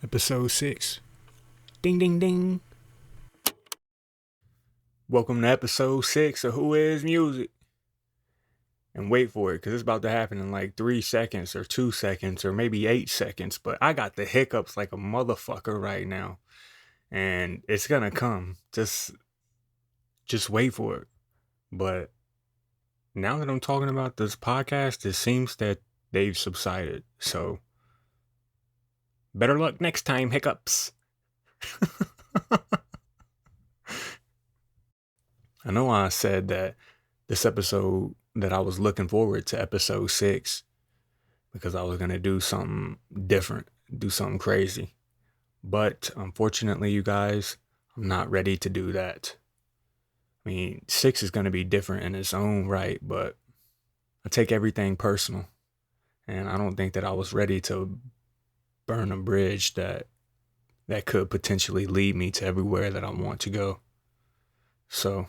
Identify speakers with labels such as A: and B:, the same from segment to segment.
A: Episode 6. Ding, ding, ding. Welcome to episode 6 of Who Is Music. And wait for it, because it's about to happen in like 3 seconds or 2 seconds or maybe 8 seconds. But I got the hiccups like a motherfucker right now. And it's going to come. Just wait for it. But now that I'm talking about this podcast, it seems that they've subsided. So better luck next time, hiccups. I know I said that this episode that I was looking forward to episode 6 because I was going to do something different, do something crazy. But unfortunately, you guys, I'm not ready to do that. I mean, 6 is going to be different in its own right, but I take everything personal. And I don't think that I was ready to burn a bridge that could potentially lead me to everywhere that I want to go. So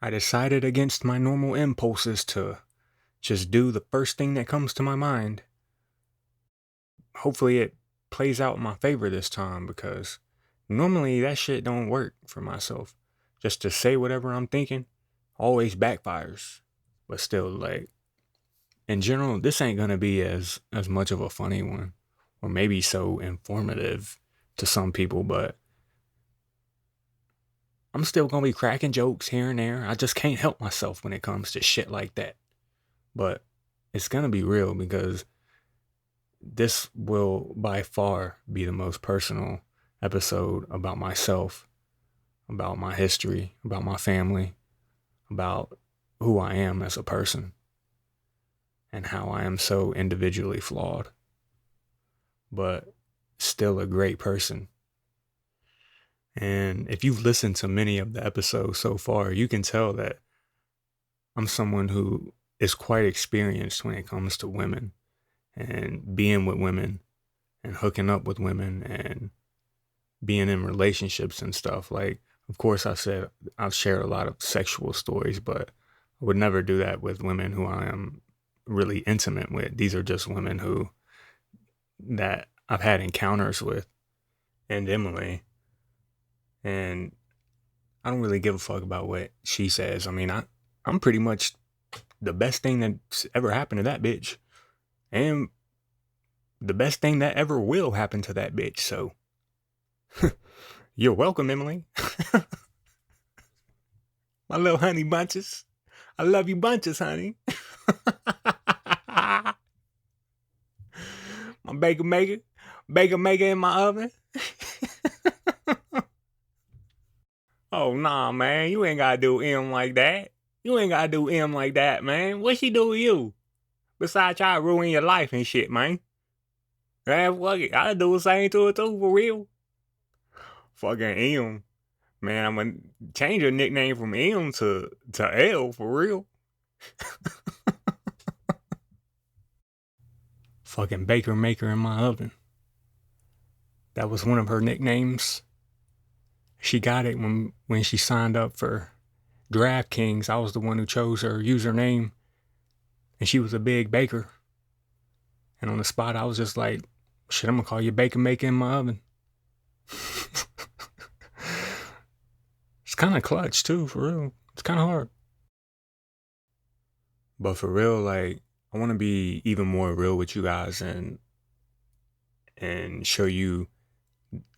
A: I decided against my normal impulses to just do the first thing that comes to my mind. Hopefully it plays out in my favor this time, because normally that shit don't work for myself. Just to say whatever I'm thinking always backfires. But still, like, in general, this ain't gonna be as much of a funny one, or maybe so informative to some people, but I'm still gonna be cracking jokes here and there. I just can't help myself when it comes to shit like that. But it's gonna be real, because this will by far be the most personal episode about myself, about my history, about my family, about who I am as a person, and how I am so individually flawed, but still a great person. And if you've listened to many of the episodes so far, you can tell that I'm someone who is quite experienced when it comes to women and being with women and hooking up with women and being in relationships and stuff. Like, of course, I've shared a lot of sexual stories, but I would never do that with women who I am really intimate with. These are just women that I've had encounters with, and Emily. And I don't really give a fuck about what she says. I mean, I'm pretty much the best thing that's ever happened to that bitch, and the best thing that ever will happen to that bitch. So you're welcome, Emily. My little honey bunches. I love you bunches, honey. My baker maker in my oven. Oh, nah, man. You ain't gotta do M like that. You ain't gotta do M like that, man. What she do to you? Besides try to ruin your life and shit, man. Man, fuck it. I'll do the same to her too, for real. Fucking M. Man, I'm gonna change your nickname from M to L, for real. Fucking baker maker in my oven. That was one of her nicknames. She got it when she signed up for DraftKings. I was the one who chose her username, and she was a big baker. And on the spot, I was just like, shit, I'm gonna call you Baker Maker in my oven. It's kind of clutch too, for real. It's kind of hard. But for real, like, I want to be even more real with you guys and show you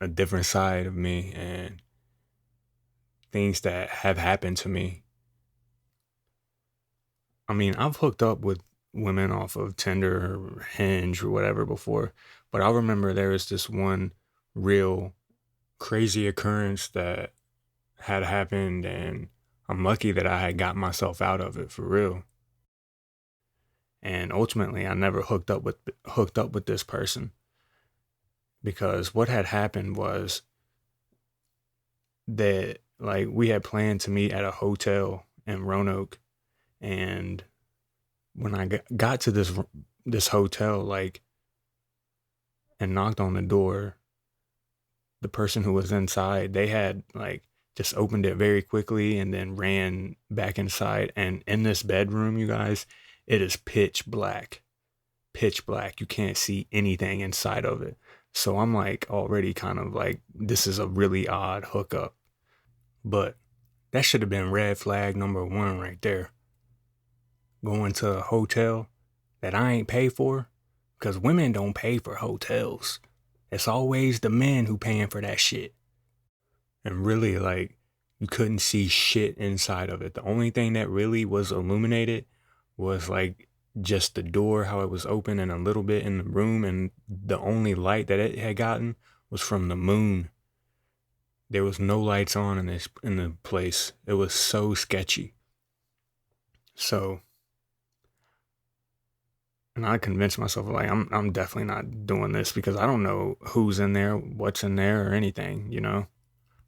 A: a different side of me and things that have happened to me. I mean, I've hooked up with women off of Tinder or Hinge or whatever before, but I remember there was this one real crazy occurrence that had happened, and I'm lucky that I had got myself out of it, for real. And ultimately, I never hooked up with this person, because what had happened was that, like, we had planned to meet at a hotel in Roanoke, and when I got to this hotel, like, and knocked on the door, the person who was inside, they had, like, just opened it very quickly and then ran back inside. And in this bedroom, you guys, it is pitch black. Pitch black. You can't see anything inside of it. So I'm like already kind of like, this is a really odd hookup. But that should have been red flag number one right there. Going to a hotel that I ain't pay for, because women don't pay for hotels. It's always the men who paying for that shit. And really, like, you couldn't see shit inside of it. The only thing that really was illuminated was like just the door, how it was open, and a little bit in the room, and the only light that it had gotten was from the moon. There was no lights on in the place. It was so sketchy. So, and I convinced myself like I'm definitely not doing this, because I don't know who's in there, what's in there, or anything, you know.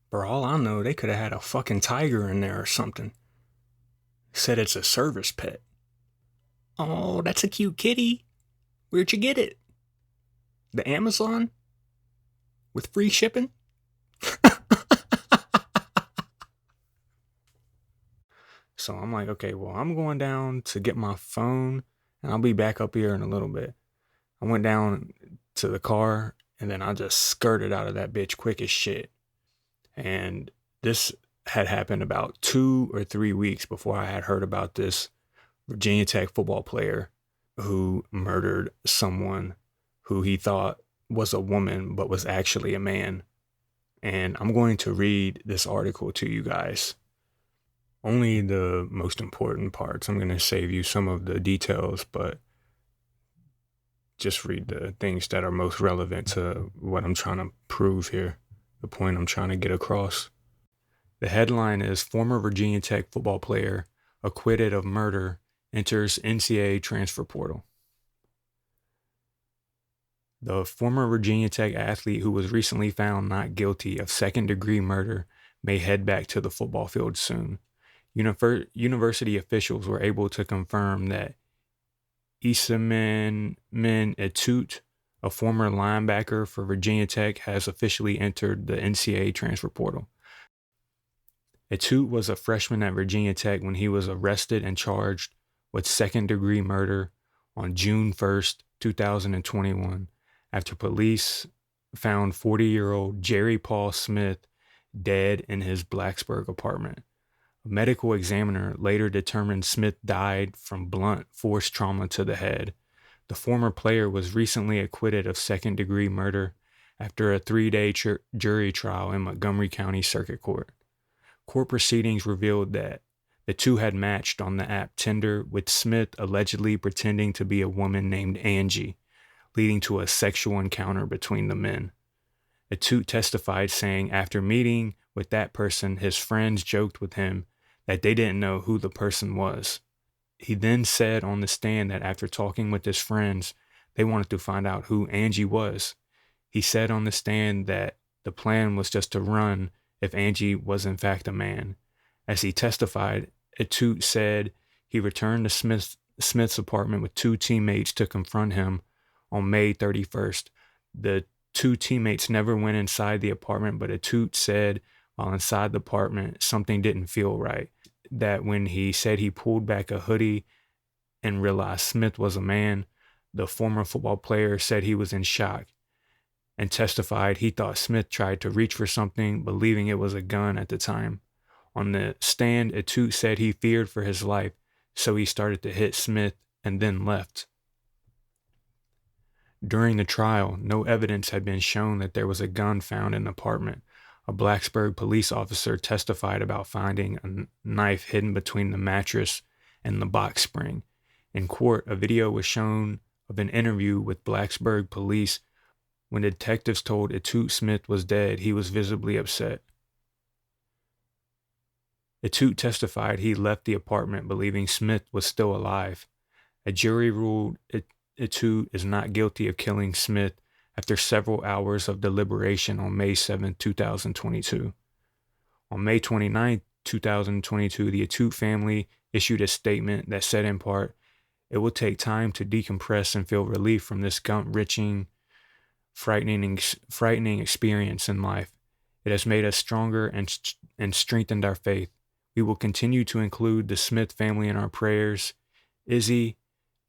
A: For all I know, they could have had a fucking tiger in there or something. Said it's a service pet. Oh, that's a cute kitty. Where'd you get it? The Amazon? With free shipping? So I'm like, okay, well, I'm going down to get my phone, and I'll be back up here in a little bit. I went down to the car, and then I just skirted out of that bitch quick as shit. And this had happened about 2 or 3 weeks before I had heard about this Virginia Tech football player who murdered someone who he thought was a woman but was actually a man. And I'm going to read this article to you guys. Only the most important parts. I'm going to save you some of the details, but just read the things that are most relevant to what I'm trying to prove here, the point I'm trying to get across. The headline is Former Virginia Tech football player acquitted of murder enters NCAA transfer portal. The former Virginia Tech athlete who was recently found not guilty of second-degree murder may head back to the football field soon. University officials were able to confirm that Isamen Etut, a former linebacker for Virginia Tech, has officially entered the NCAA transfer portal. Etut was a freshman at Virginia Tech when he was arrested and charged with second-degree murder on June 1st, 2021, after police found 40-year-old Jerry Paul Smith dead in his Blacksburg apartment. A medical examiner later determined Smith died from blunt force trauma to the head. The former player was recently acquitted of second-degree murder after a 3-day jury trial in Montgomery County Circuit Court. Court proceedings revealed that the two had matched on the app Tinder, with Smith allegedly pretending to be a woman named Angie, leading to a sexual encounter between the men. Etut testified, saying after meeting with that person, his friends joked with him that they didn't know who the person was. He then said on the stand that after talking with his friends, they wanted to find out who Angie was. He said on the stand that the plan was just to run if Angie was in fact a man. As he testified, Etut said he returned to Smith's apartment with two teammates to confront him on May 31st. The two teammates never went inside the apartment, but Etut said while inside the apartment, something didn't feel right. That when he said he pulled back a hoodie and realized Smith was a man, the former football player said he was in shock and testified he thought Smith tried to reach for something, believing it was a gun at the time. On the stand, Etut said he feared for his life, so he started to hit Smith and then left. During the trial, no evidence had been shown that there was a gun found in the apartment. A Blacksburg police officer testified about finding a knife hidden between the mattress and the box spring. In court, a video was shown of an interview with Blacksburg police. When detectives told Etut Smith was dead, he was visibly upset. Etut testified he left the apartment believing Smith was still alive. A jury ruled Etut is not guilty of killing Smith after several hours of deliberation on May 7, 2022. On May 29, 2022, the Etut family issued a statement that said in part, "It will take time to decompress and feel relief from this gut-wrenching, frightening experience in life. It has made us stronger and strengthened our faith. We will continue to include the Smith family in our prayers. Izzy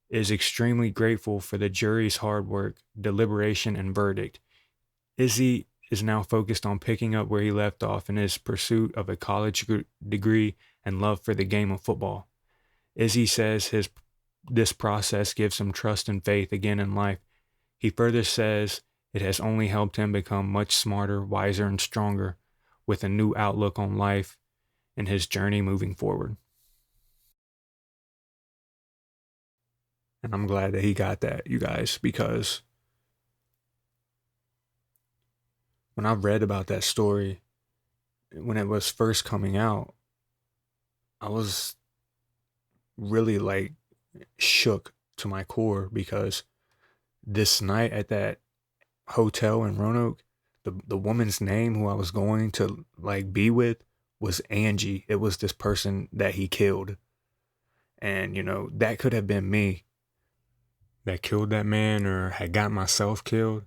A: is extremely grateful for the jury's hard work, deliberation, and verdict. Izzy is now focused on picking up where he left off in his pursuit of a college degree and love for the game of football. Izzy says this process gives him trust and faith again in life. He further says it has only helped him become much smarter, wiser, and stronger with a new outlook on life and his journey moving forward. And I'm glad that he got that, you guys, because when I read about that story, when it was first coming out, I was really like shook to my core because this night at that hotel in Roanoke, the woman's name who I was going to like be with was Angie. It was this person that he killed. And that could have been me that killed that man or had got myself killed,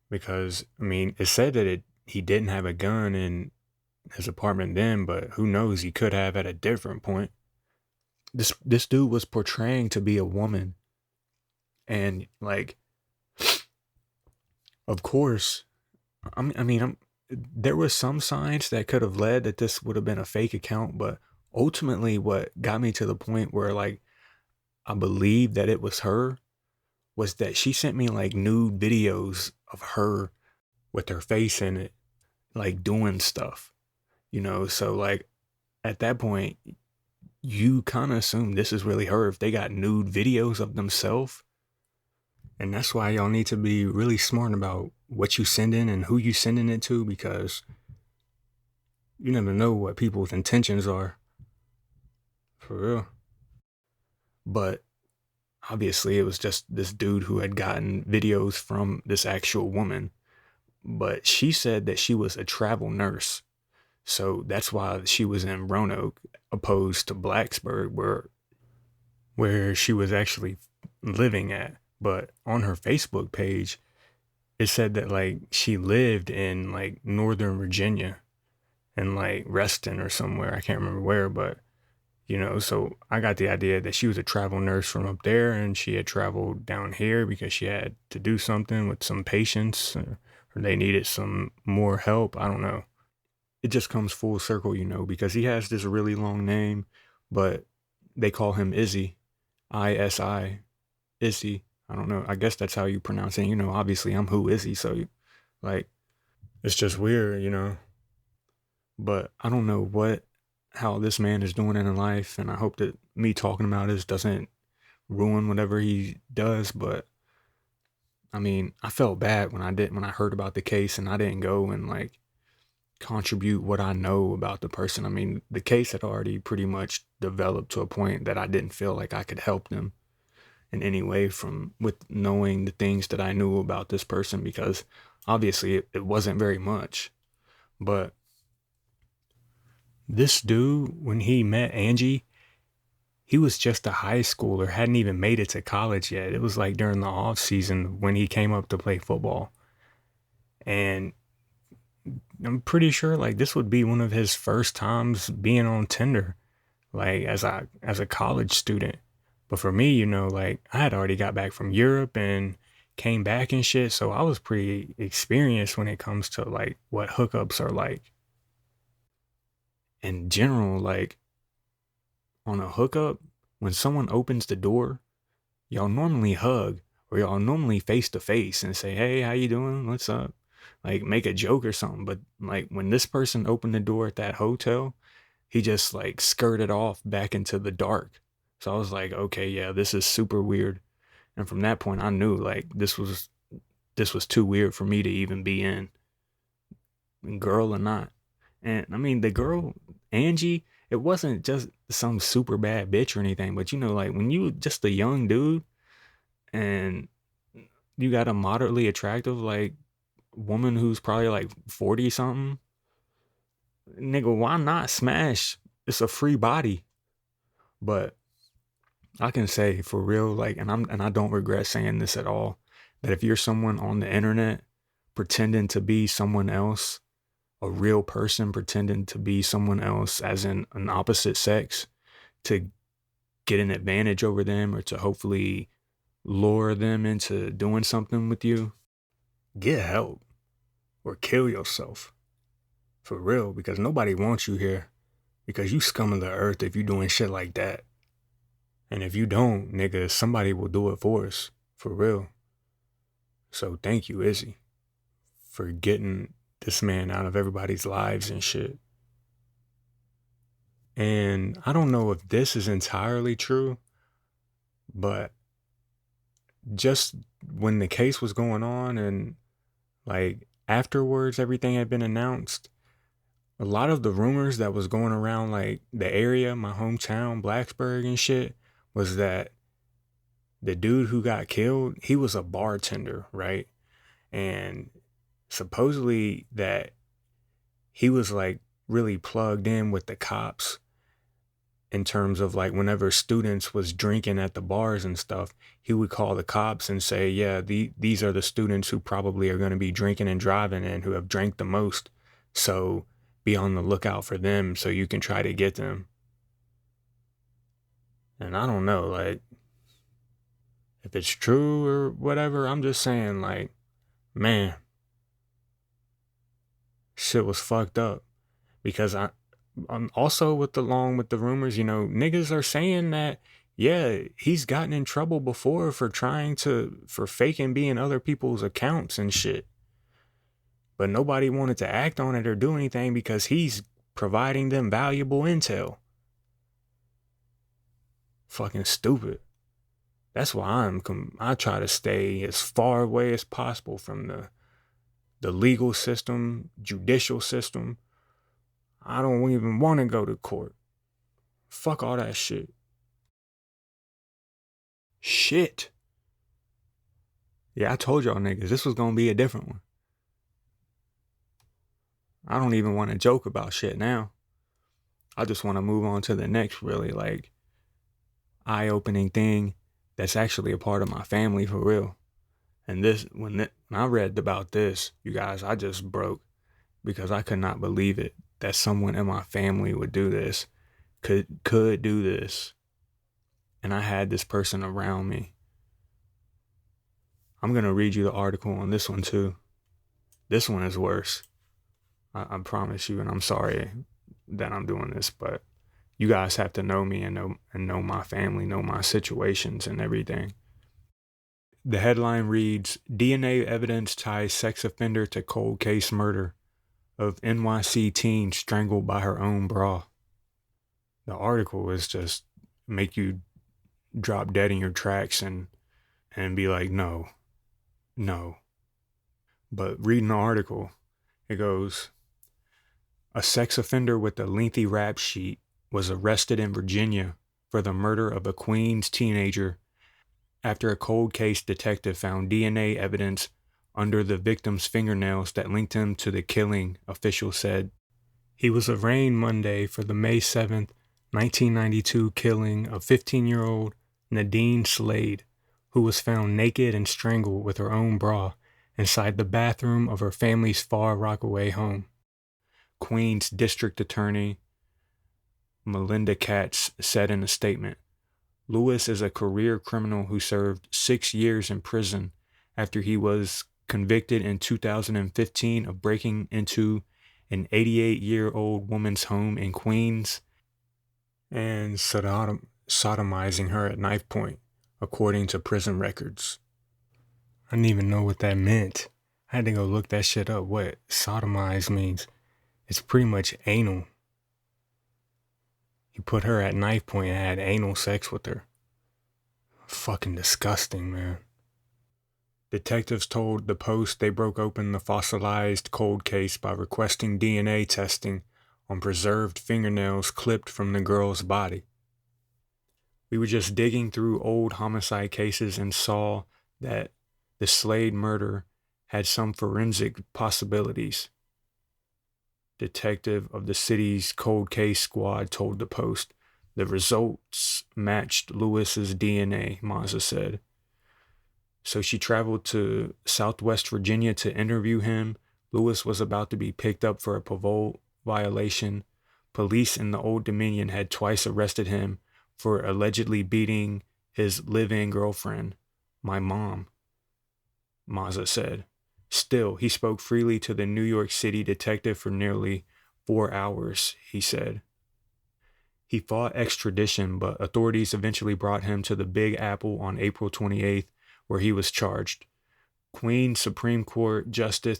A: because I mean, it said that he didn't have a gun in his apartment then, but who knows, he could have at a different point. This dude was portraying to be a woman, and like, of course, there was some signs that could have led that this would have been a fake account, but ultimately, what got me to the point where like I believed that it was her was that she sent me like nude videos of her with her face in it, like doing stuff, So like at that point, you kind of assume this is really her if they got nude videos of themselves. And that's why y'all need to be really smart about what you send in and who you sending it to, because you never know what people's intentions are. For real. But obviously it was just this dude who had gotten videos from this actual woman. But she said that she was a travel nurse. So that's why she was in Roanoke opposed to Blacksburg, where she was actually living at. But on her Facebook page, it said that like she lived in like Northern Virginia and like Reston or somewhere. I can't remember where, but so I got the idea that she was a travel nurse from up there and she had traveled down here because she had to do something with some patients, or they needed some more help. I don't know. It just comes full circle, because he has this really long name, but they call him Izzy, ISI, Izzy. I don't know. I guess that's how you pronounce it. Obviously I'm Who Izzy, so like it's just weird. But I don't know how this man is doing in life, and I hope that me talking about this doesn't ruin whatever he does. But I mean, I felt bad when I heard about the case and I didn't go and like contribute what I know about the person. I mean, the case had already pretty much developed to a point that I didn't feel like I could help them in any way from with knowing the things that I knew about this person, because obviously it wasn't very much. But this dude, when he met Angie, he was just a high schooler, hadn't even made it to college yet. It was like during the off season when he came up to play football. And I'm pretty sure like this would be one of his first times being on Tinder, like as a college student. But for me, like I had already got back from Europe and came back and shit, so I was pretty experienced when it comes to like what hookups are like. In general, like on a hookup, when someone opens the door, y'all normally hug, or y'all normally face to face and say, "Hey, how you doing? What's up?" Like make a joke or something. But like when this person opened the door at that hotel, he just like skirted off back into the dark. So I was like, okay, yeah, this is super weird. And from that point, I knew like this was too weird for me to even be in, girl or not. And I mean, the girl Angie, it wasn't just some super bad bitch or anything, but like when you just a young dude and you got a moderately attractive like woman who's probably like 40 something, nigga, why not smash? It's a free body. But I can say for real, like, and I don't regret saying this at all, that if you're someone on the internet pretending to be someone else, a real person pretending to be someone else, as in an opposite sex, to get an advantage over them or to hopefully lure them into doing something with you, get help. or kill yourself. For real, because nobody wants you here. Because you scum of the earth if you doing shit like that. And if you don't, nigga, somebody will do it for us. For real. So thank you, Izzy, for getting this man out of everybody's lives and shit. And I don't know if this is entirely true, but just when the case was going on and like afterwards everything had been announced, a lot of the rumors that was going around like the area, my hometown, Blacksburg and shit, was that the dude who got killed, he was a bartender, right? And supposedly that he was like really plugged in with the cops in terms of like whenever students was drinking at the bars and stuff, he would call the cops and say, yeah, these are the students who probably are going to be drinking and driving and who have drank the most. So be on the lookout for them so you can try to get them. And I don't know, like, if it's true or whatever, I'm just saying, like, man, shit was fucked up. Because I'm also along with the rumors, you know, niggas are saying that, yeah, he's gotten in trouble before for for faking being other people's accounts and shit. But nobody wanted to act on it or do anything because he's providing them valuable intel. Fucking stupid. That's why I try to stay as far away as possible from the legal system, judicial system. I don't even want to go to court. Fuck all that shit. Shit. Yeah, I told y'all niggas this was gonna be a different one. I don't even want to joke about shit now. I just want to move on to the next really like eye-opening thing that's actually a part of my family for real. And when I read about this, you guys, I just broke because I could not believe it that someone in my family would do this, could do this. And I had this person around me. I'm going to read you the article on this one too. This one is worse. I promise you, and I'm sorry that I'm doing this, but you guys have to know me and know my family, know my situations and everything. The headline reads, DNA evidence ties sex offender to cold case murder of NYC teen strangled by her own bra. The article is just make you drop dead in your tracks and be like, no. But reading the article, it goes, a sex offender with a lengthy rap sheet was arrested in Virginia for the murder of a Queens teenager after a cold case detective found DNA evidence under the victim's fingernails that linked him to the killing, officials said. He was arraigned Monday for the May 7th, 1992 killing of 15-year-old Nadine Slade, who was found naked and strangled with her own bra inside the bathroom of her family's Far Rockaway home. Queens District Attorney Melinda Katz said in a statement, Lewis is a career criminal who served 6 years in prison after he was convicted in 2015 of breaking into an 88-year-old woman's home in Queens and sodomizing her at knife point, according to prison records. I didn't even know what that meant. I had to go look that shit up. What sodomize means. It's pretty much anal. He put her at knife point and had anal sex with her. Fucking disgusting, man. Detectives told the Post they broke open the fossilized cold case by requesting DNA testing on preserved fingernails clipped from the girl's body. We were just digging through old homicide cases and saw that the Slade murder had some forensic possibilities. Detective of the city's cold case squad told the Post. The results matched Lewis's DNA, Mazza said. So she traveled to Southwest Virginia to interview him. Lewis was about to be picked up for a parole violation. Police in the Old Dominion had twice arrested him for allegedly beating his live-in girlfriend, my mom, Mazza said. Still, he spoke freely to the New York City detective for nearly 4 hours, he said. He fought extradition, but authorities eventually brought him to the Big Apple on April 28th, where he was charged. Queens Supreme Court Justice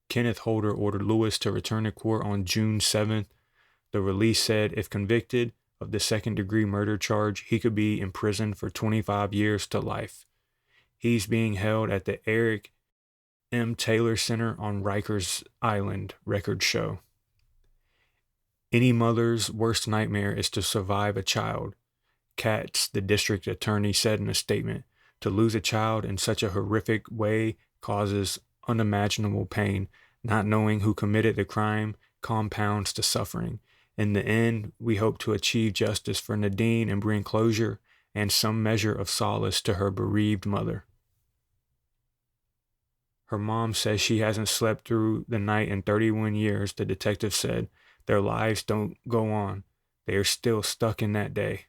A: Kenneth Holder ordered Lewis to return to court on June 7th. The release said if convicted of the second-degree murder charge, he could be imprisoned for 25 years to life. He's being held at the Eric M. Taylor Center on Rikers Island, records show. Any mother's worst nightmare is to survive a child, Katz, the district attorney, said in a statement. To lose a child in such a horrific way causes unimaginable pain. Not knowing who committed the crime compounds the suffering. In the end, we hope to achieve justice for Nadine and bring closure and some measure of solace to her bereaved mother. Her mom says she hasn't slept through the night in 31 years, the detective said. Their lives don't go on. They are still stuck in that day.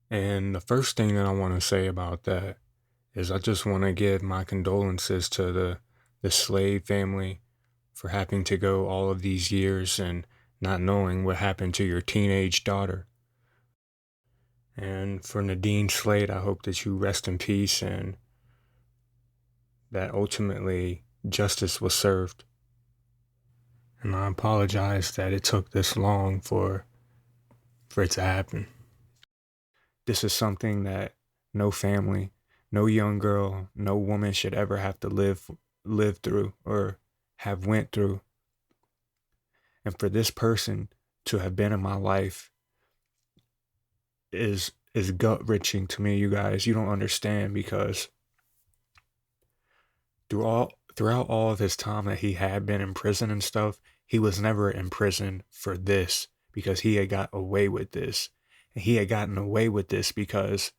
A: And the first thing that I want to say about that is I just want to give my condolences to the Slade family for having to go all of these years and not knowing what happened to your teenage daughter. And for Nadine Slade, I hope that you rest in peace and that ultimately justice was served. And I apologize that it took this long for it to happen. This is something that no family, no young girl, no woman should ever have to live through or have went through. And for this person to have been in my life is gut-wrenching to me, you guys. You don't understand, because throughout all of his time that he had been in prison and stuff, he was never in prison for this, because he had got away with this. And he had gotten away with this because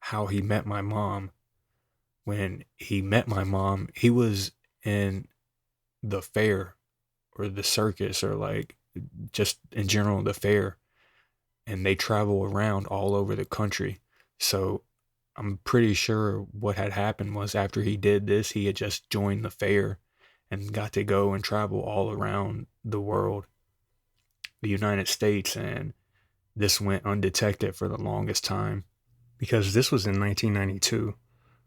A: how he met my mom. When he met my mom, he was in the fair or the circus, or like just in general the fair, and they travel around all over the country. So I'm pretty sure what had happened was after he did this, he had just joined the fair and got to go and travel all around the world, the United States, and this went undetected for the longest time, because this was in 1992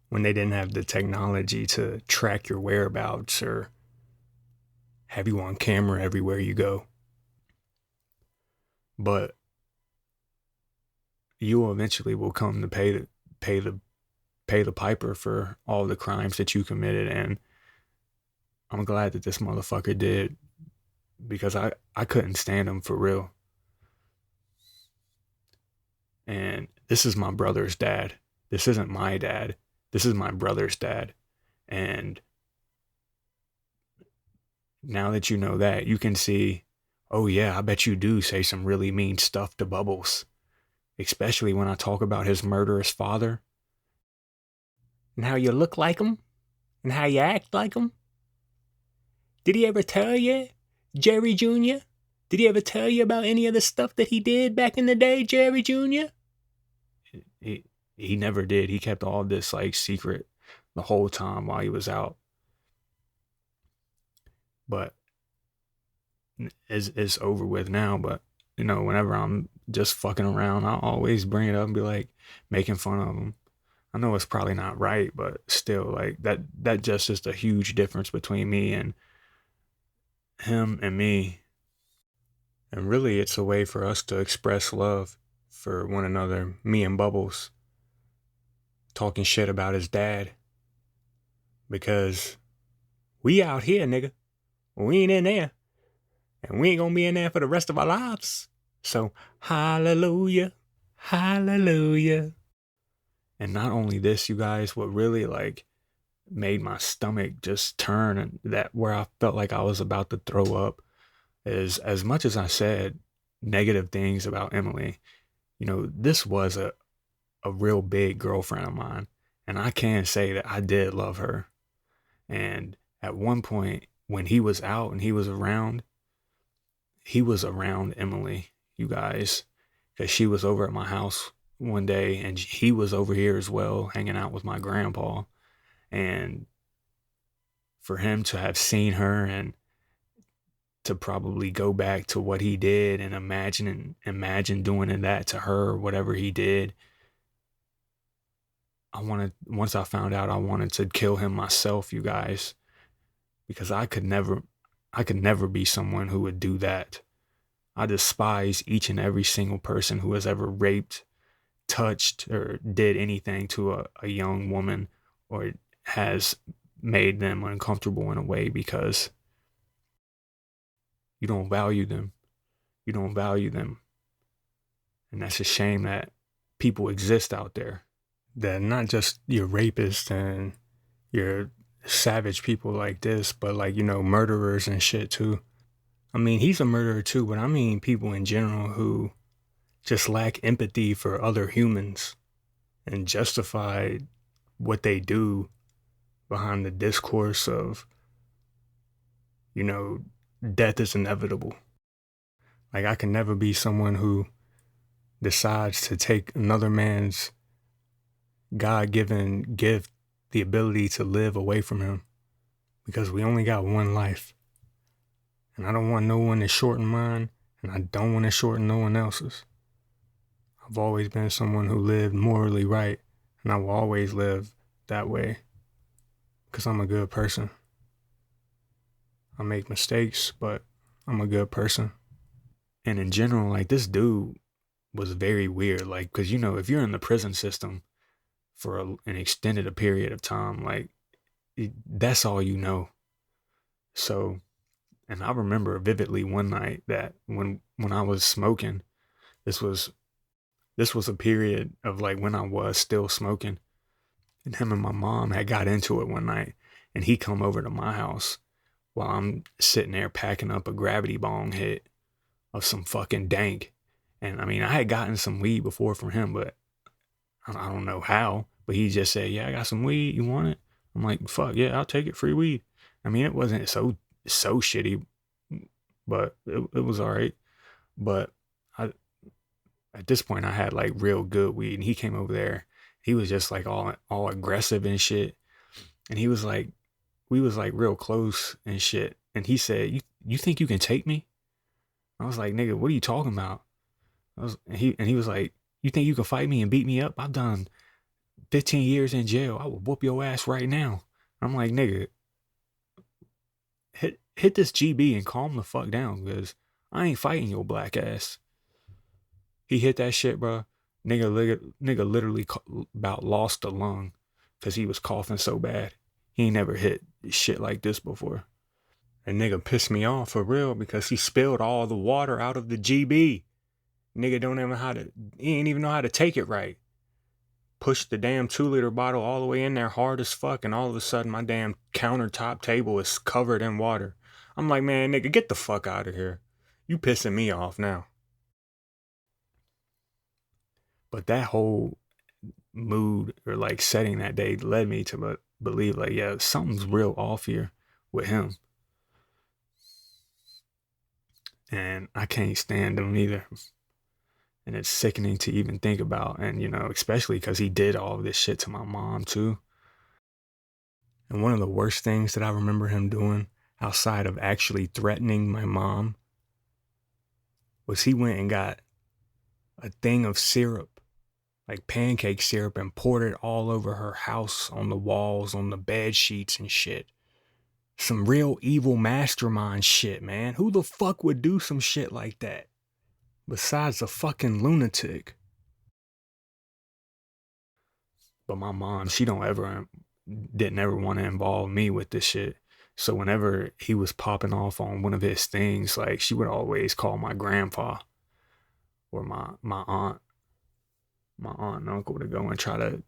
A: when they didn't have the technology to track your whereabouts or have you on camera everywhere you go. But you eventually will come to pay the piper for all the crimes that you committed, and I'm glad that this motherfucker did, because I couldn't stand him for real. And this is my brother's dad. This isn't my dad. This is my brother's dad. And now that you know that, you can see, oh yeah, I bet you do say some really mean stuff to Bubbles. Especially when I talk about his murderous father. And how you look like him. And how you act like him. Did he ever tell you, Jerry Jr.? Did he ever tell you about any of the stuff that he did back in the day, Jerry Jr.? He never did. He kept all this like secret the whole time while he was out. But it's over with now. But you know, whenever I'm just fucking around, I'll always bring it up and be like making fun of him. I know it's probably not right, but still, like that just is a huge difference between me and him and me. And really, it's a way for us to express love for one another. Me and Bubbles talking shit about his dad, because we out here, nigga. We ain't in there, and we ain't gonna be in there for the rest of our lives. So hallelujah, hallelujah. And not only this, you guys, what really like made my stomach just turn, and that where I felt like I was about to throw up, is as much as I said negative things about Emily, you know, this was a real big girlfriend of mine. And I can say that I did love her. And at one point when he was out and he was around Emily, you guys, because she was over at my house one day, and he was over here as well, hanging out with my grandpa. And for him to have seen her and to probably go back to what he did and imagine doing that to her or whatever he did, once I found out, I wanted to kill him myself, you guys, because I could never be someone who would do that. I despise each and every single person who has ever raped, touched, or did anything to a young woman, or has made them uncomfortable in a way, because you don't value them. You don't value them. And that's a shame that people exist out there. That not just your rapists and your savage people like this, but like, murderers and shit too. I mean, he's a murderer too, but I mean people in general who just lack empathy for other humans and justify what they do behind the discourse of, you know, death is inevitable. Like, I can never be someone who decides to take another man's God-given gift, the ability to live, away from him, because we only got one life. And I don't want no one to shorten mine, and I don't want to shorten no one else's. I've always been someone who lived morally right, and I will always live that way, because I'm a good person. I make mistakes, but I'm a good person. And in general, like, this dude was very weird, like, because, if you're in the prison system for an extended period of time, like, that's all you know. So, and I remember vividly one night that when I was smoking, this was a period of like when I was still smoking, and him and my mom had got into it one night, and he come over to my house while I'm sitting there packing up a gravity bong hit of some fucking dank. And I mean, I had gotten some weed before from him, but I don't know how, but he just said, "Yeah, I got some weed. You want it?" I'm like, "Fuck yeah, I'll take it. Free weed." I mean, it wasn't so shitty, but it was all right. But I at this point I had like real good weed, and he came over there. He was just like all aggressive and shit, and he was like, we was like real close and shit. And he said, "You think you can take me?" I was like, "Nigga, what are you talking about?" And he was like, "You think you can fight me and beat me up? I've done 15 years in jail. I will whoop your ass right now." I'm like, "Nigga, hit this GB and calm the fuck down, because I ain't fighting your black ass." He hit that shit, bro. Nigga literally about lost a lung because he was coughing so bad. He ain't never hit shit like this before. And nigga pissed me off for real, because he spilled all the water out of the GB. Nigga he ain't even know how to take it right. Pushed the damn 2-liter bottle all the way in there hard as fuck, and all of a sudden my damn countertop table is covered in water. I'm like, "Man, nigga, get the fuck out of here. You pissing me off now." But that whole mood or like setting that day led me to believe, like, yeah, something's real off here with him. And I can't stand him either. And it's sickening to even think about. And, especially because he did all of this shit to my mom too. And one of the worst things that I remember him doing, outside of actually threatening my mom, was he went and got a thing of syrup, like pancake syrup, and poured it all over her house, on the walls, on the bed sheets and shit. Some real evil mastermind shit, man. Who the fuck would do some shit like that? Besides a fucking lunatic. But my mom, she didn't ever want to involve me with this shit. So whenever he was popping off on one of his things, like, she would always call my grandpa or my aunt and uncle to go and try to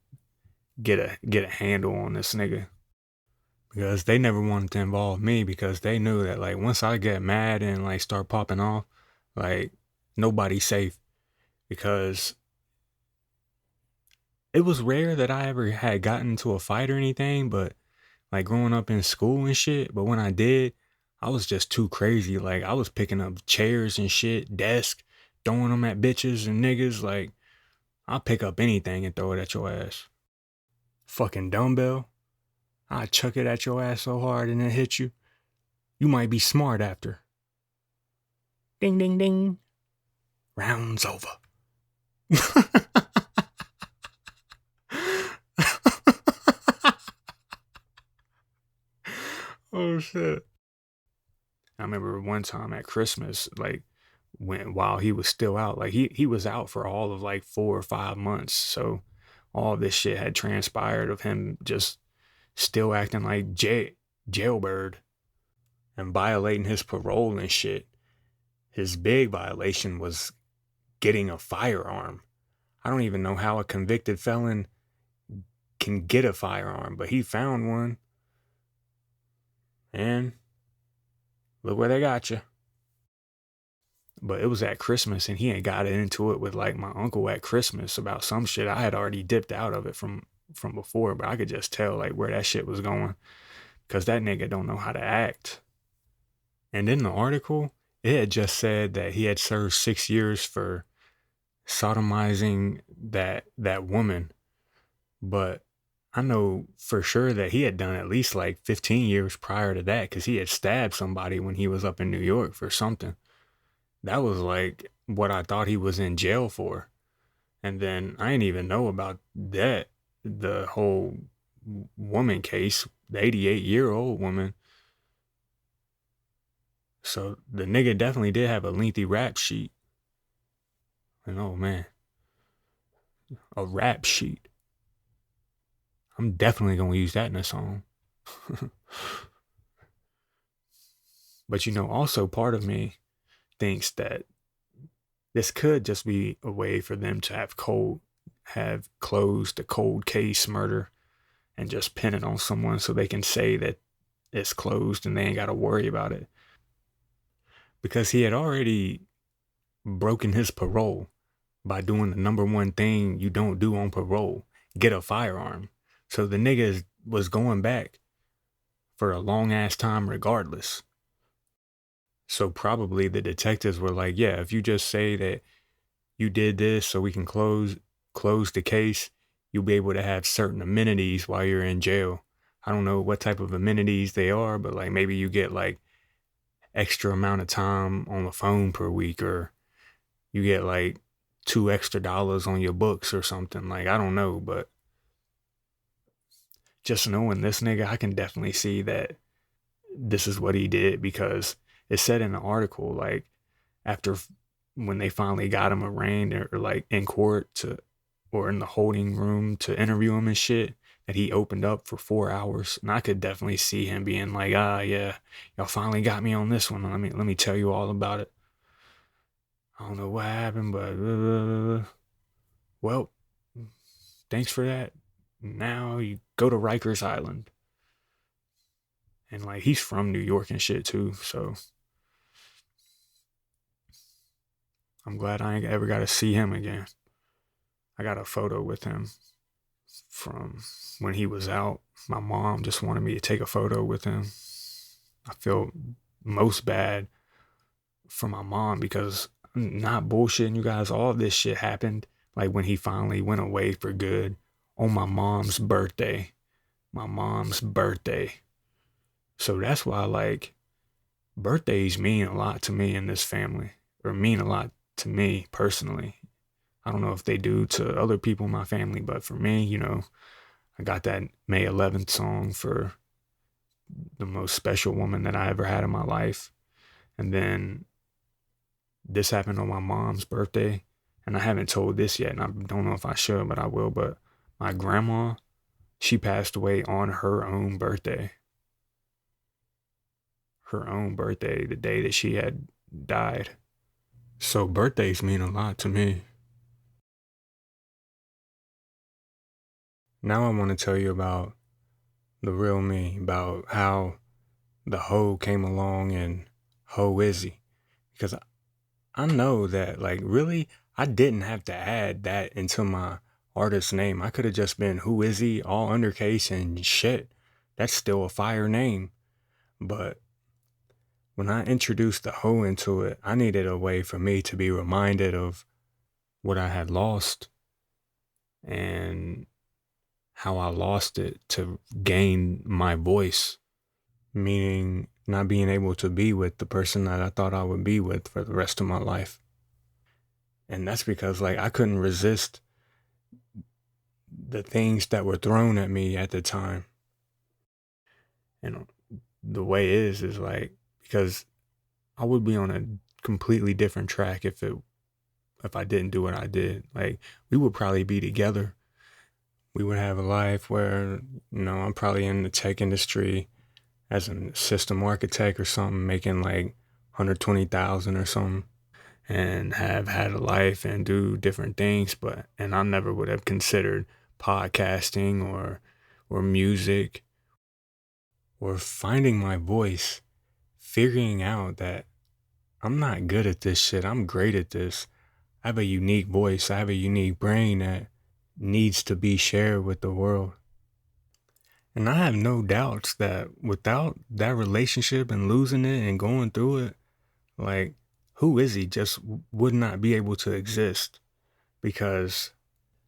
A: get a handle on this nigga. Because they never wanted to involve me, because they knew that, like, once I get mad and like start popping off, like, nobody's safe. Because it was rare that I ever had gotten into a fight or anything, but like growing up in school and shit. But when I did, I was just too crazy. Like, I was picking up chairs and shit, desks, throwing them at bitches and niggas. Like, I'll pick up anything and throw it at your ass. Fucking dumbbell. I'll chuck it at your ass so hard and it hit you. You might be smart after. Ding, ding, ding. Round's over. Oh shit. I remember one time at Christmas, like while he was still out, like he was out for all of like 4 or 5 months. So all this shit had transpired of him just still acting like jailbird and violating his parole and shit. His big violation was getting a firearm. I don't even know how a convicted felon can get a firearm, but he found one. And look where they got you. But it was at Christmas, and he had got into it with like my uncle at Christmas about some shit. I had already dipped out of it from before, but I could just tell like where that shit was going, because that nigga don't know how to act. And in the article, it had just said that he had served 6 years for sodomizing that woman, but I know for sure that he had done at least like 15 years prior to that, because he had stabbed somebody when he was up in New York for something. That was like what I thought he was in jail for. And then I didn't even know about that, the whole woman case, the 88-year-old woman. So the nigga definitely did have a lengthy rap sheet. And oh man, a rap sheet. I'm definitely gonna use that in a song. But you know, also part of me thinks that this could just be a way for them to have closed the cold case murder and just pin it on someone so they can say that it's closed and they ain't got to worry about it. Because he had already broken his parole by doing the number one thing you don't do on parole, get a firearm. So the nigga was going back for a long ass time regardless. So probably the detectives were like, yeah, if you just say that you did this so we can close the case, you'll be able to have certain amenities while you're in jail. I don't know what type of amenities they are, but like maybe you get like extra amount of time on the phone per week, or you get like $2 extra on your books or something. Like, I don't know, but just knowing this nigga, I can definitely see that this is what he did, because it said in the article, like, after when they finally got him arraigned or like in court or in the holding room to interview him and shit, that he opened up for 4 hours. And I could definitely see him being like, yeah, y'all finally got me on this one. Let me tell you all about it. I don't know what happened, but well, thanks for that. Now you go to Rikers Island. And like, he's from New York and shit too, so I'm glad I ain't ever got to see him again. I got a photo with him from when he was out. My mom just wanted me to take a photo with him. I feel most bad for my mom, because I'm not bullshitting you guys, all of this shit happened like when he finally went away for good on my mom's birthday. My mom's birthday. So that's why, like, birthdays mean a lot to me in this family, or mean a lot to me personally. I don't know if they do to other people in my family, but for me, you know, I got that May 11th song for the most special woman that I ever had in my life. And then this happened on my mom's birthday. And I haven't told this yet, and I don't know if I should, but I will. But my grandma, she passed away on her own birthday. Her own birthday, the day that she had died. So birthdays mean a lot to me. Now I want to tell you about the real me, about how the hoe came along and hoe Izzy. Because I know that, like, really, I didn't have to add that into my artist name. I could have just been Who Is He, all undercase, and shit. That's still a fire name. But when I introduced the hoe into it, I needed a way for me to be reminded of what I had lost and how I lost it to gain my voice, meaning not being able to be with the person that I thought I would be with for the rest of my life. And that's because like I couldn't resist the things that were thrown at me at the time. And the way is like because I would be on a completely different track if I didn't do what I did. Like we would probably be together. We would have a life where, I'm probably in the tech industry as a system architect or something, making like 120,000 or something, and have had a life and do different things. And I never would have considered podcasting or music or finding my voice, figuring out that I'm not good at this shit. I'm great at this. I have a unique voice. I have a unique brain that needs to be shared with the world. And I have no doubts that without that relationship and losing it and going through it, like, who is he just would not be able to exist, because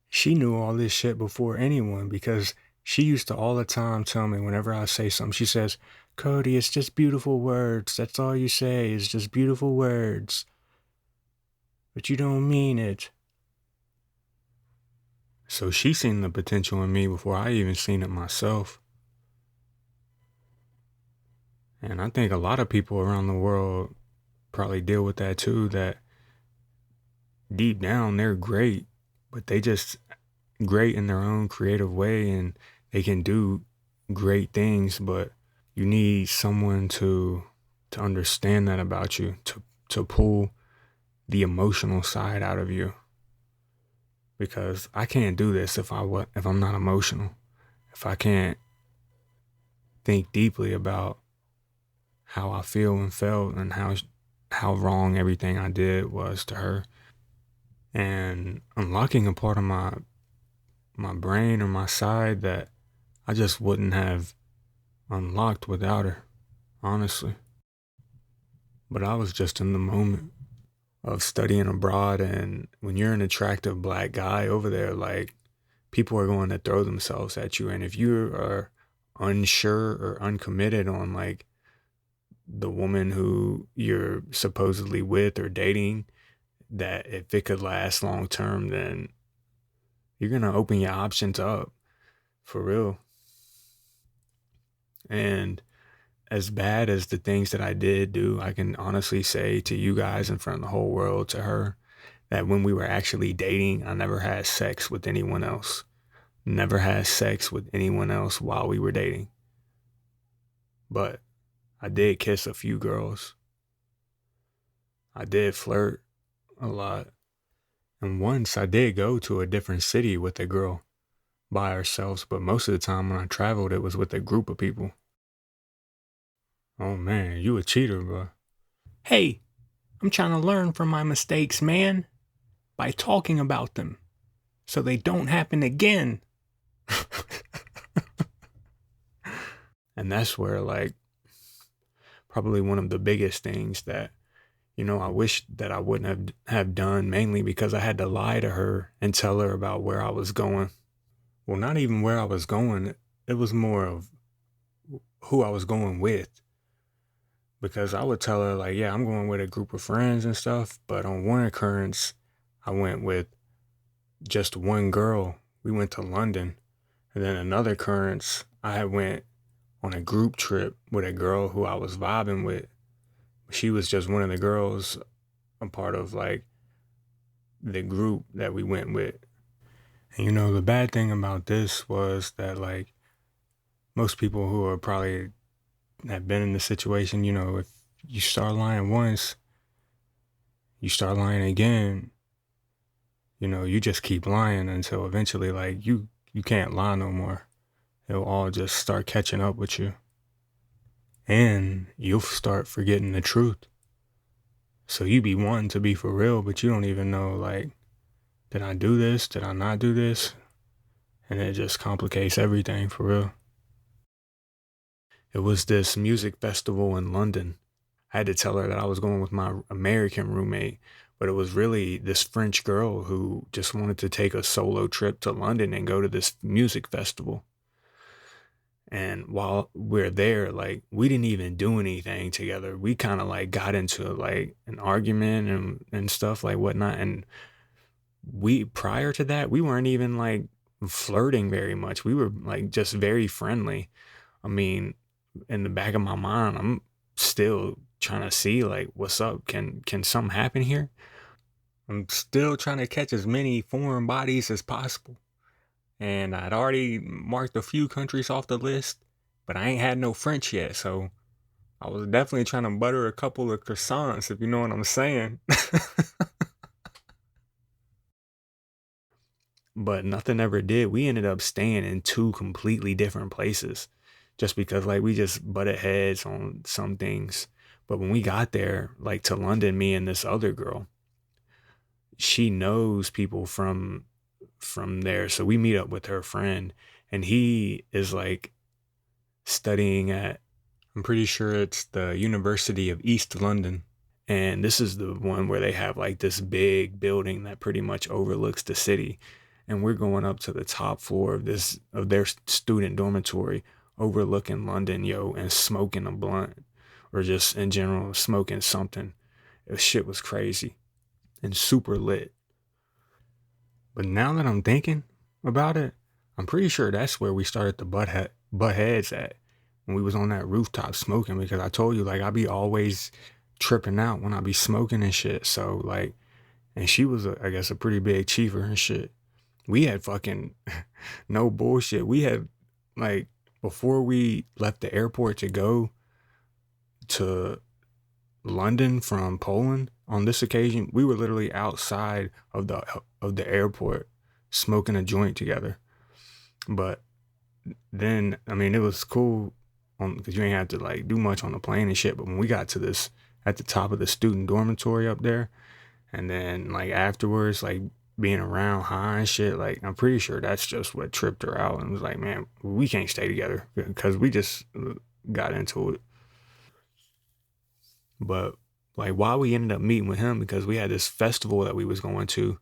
A: she knew all this shit before anyone, because she used to all the time tell me whenever I say something, she says, Cody, it's just beautiful words. That's all you say is just beautiful words. But you don't mean it. So she seen the potential in me before I even seen it myself. And I think a lot of people around the world probably deal with that too, that deep down they're great, but they just great in their own creative way and they can do great things, but you need someone to understand that about you, to pull the emotional side out of you. Because I can't do this if I'm not emotional. If I can't think deeply about how I feel and felt and how wrong everything I did was to her, and unlocking a part of my brain or my side that I just wouldn't have unlocked without her, honestly. But I was just in the moment of studying abroad, and when you're an attractive black guy over there, like, people are going to throw themselves at you. And if you are unsure or uncommitted on like the woman who you're supposedly with or dating, that if it could last long term, then you're going to open your options up for real. And as bad as the things that I did do, I can honestly say to you guys in front of the whole world, to her, that when we were actually dating, I never had sex with anyone else. Never had sex with anyone else while we were dating. But I did kiss a few girls. I did flirt a lot. And once I did go to a different city with a girl by ourselves, but most of the time when I traveled, it was with a group of people. Oh man, you a cheater, bro. Hey, I'm trying to learn from my mistakes, man, by talking about them so they don't happen again. And that's where, like, probably one of the biggest things that, I wish that I wouldn't have done, mainly because I had to lie to her and tell her about where I was going. Well, not even where I was going. It was more of who I was going with. Because I would tell her, like, yeah, I'm going with a group of friends and stuff. But on one occurrence, I went with just one girl. We went to London. And then another occurrence, I went on a group trip with a girl who I was vibing with. She was just one of the girls, a part of like the group that we went with. And the bad thing about this was that, like, most people who are probably have been in the situation, if you start lying once, you start lying again, you just keep lying until eventually, like, you can't lie no more. It'll all just start catching up with you. And you'll start forgetting the truth. So you be wanting to be for real, but you don't even know, like, did I do this? Did I not do this? And it just complicates everything for real. It was this music festival in London. I had to tell her that I was going with my American roommate. But it was really this French girl who just wanted to take a solo trip to London and go to this music festival. And while we're there, like we didn't even do anything together. We kind of like got into like an argument and stuff like whatnot. And we prior to that, we weren't even like flirting very much. We were like just very friendly. I mean, in the back of my mind, I'm still trying to see like what's up. Can something happen here? I'm still trying to catch as many foreign bodies as possible. And I'd already marked a few countries off the list, but I ain't had no French yet, so I was definitely trying to butter a couple of croissants, if you know what I'm saying. But nothing ever did. We ended up staying in two completely different places just because like we just butted heads on some things. But when we got there, like to London, me and this other girl, she knows people from there. So we meet up with her friend and he is like studying at, I'm pretty sure it's the University of East London. And this is the one where they have like this big building that pretty much overlooks the city. And we're going up to the top floor of this of their student dormitory overlooking London, yo, and smoking a blunt or just in general smoking something. The shit was crazy and super lit. But now that I'm thinking about it, I'm pretty sure that's where we started to butt heads at when we was on that rooftop smoking because I told you like I be always tripping out when I be smoking and shit. So like, and she was I guess a pretty big chiever and shit. We had fucking no bullshit. We had like before we left the airport to go to London from Poland on this occasion, we were literally outside of the airport smoking a joint together. But then I mean it was cool on because you ain't have to like do much on the plane and shit. But when we got to this at the top of the student dormitory up there, and then like afterwards, like being around high and shit, like I'm pretty sure that's just what tripped her out and was like, man, we can't stay together because we just got into it. But like while we ended up meeting with him because we had this festival that we was going to,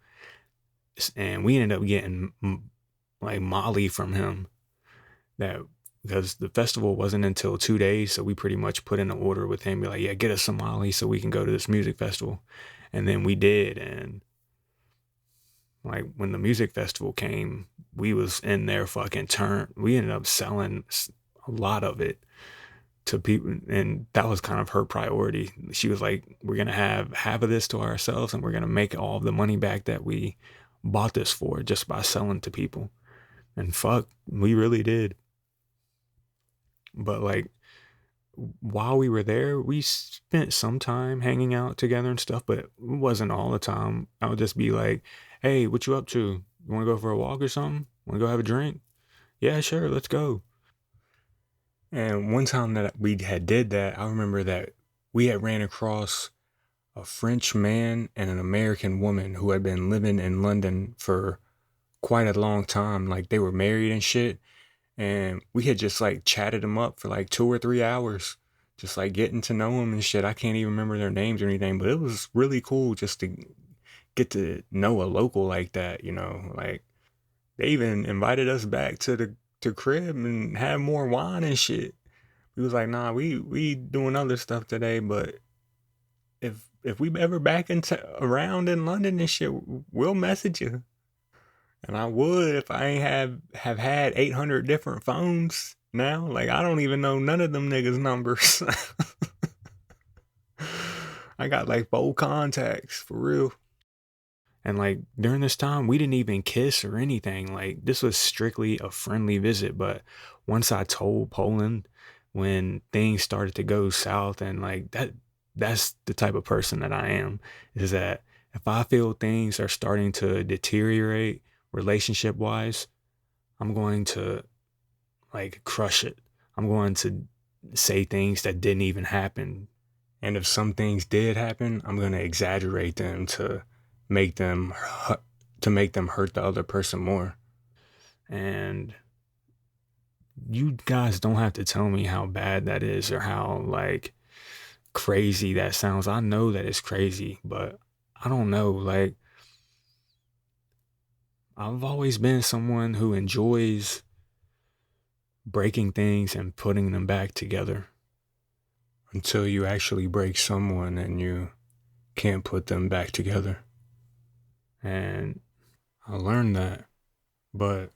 A: and we ended up getting like Molly from him that because the festival wasn't until 2 days, so we pretty much put in an order with him, be like, yeah, get us some Molly so we can go to this music festival, and then we did, and like when the music festival came, we was in there fucking turn. We ended up selling a lot of it to people, and that was kind of her priority. She was like, we're gonna have half of this to ourselves, and we're gonna make all of the money back that we bought this for just by selling to people. And fuck, we really did. But like while we were there, we spent some time hanging out together and stuff, but it wasn't all the time. I would just be like, hey, what you up to? You want to go for a walk or something? Want to go have a drink? Yeah, sure, let's go. And one time that we had did that, I remember that we had ran across a French man and an American woman who had been living in London for quite a long time. Like they were married and shit. And we had just like chatted them up for like 2 or 3 hours, just like getting to know them and shit. I can't even remember their names or anything, but it was really cool just to get to know a local like that, you know. Like they even invited us back to the to crib and had more wine and shit. We was like, nah, we doing other stuff today, but if we ever back into around in London and shit, we'll message you. And I would if I ain't have had 800 different phones now. Like I don't even know none of them niggas' numbers. I got like 4 contacts for real. And like during this time, we didn't even kiss or anything. Like this was strictly a friendly visit. But once I told Poland when things started to go south and like that's the type of person that I am, is that if I feel things are starting to deteriorate relationship wise, I'm going to like crush it. I'm going to say things that didn't even happen. And if some things did happen, I'm going to exaggerate them make them to make them hurt the other person more. And you guys don't have to tell me how bad that is or how like crazy that sounds. I know that it's crazy, but I don't know, like I've always been someone who enjoys breaking things and putting them back together until you actually break someone and you can't put them back together. And I learned that, but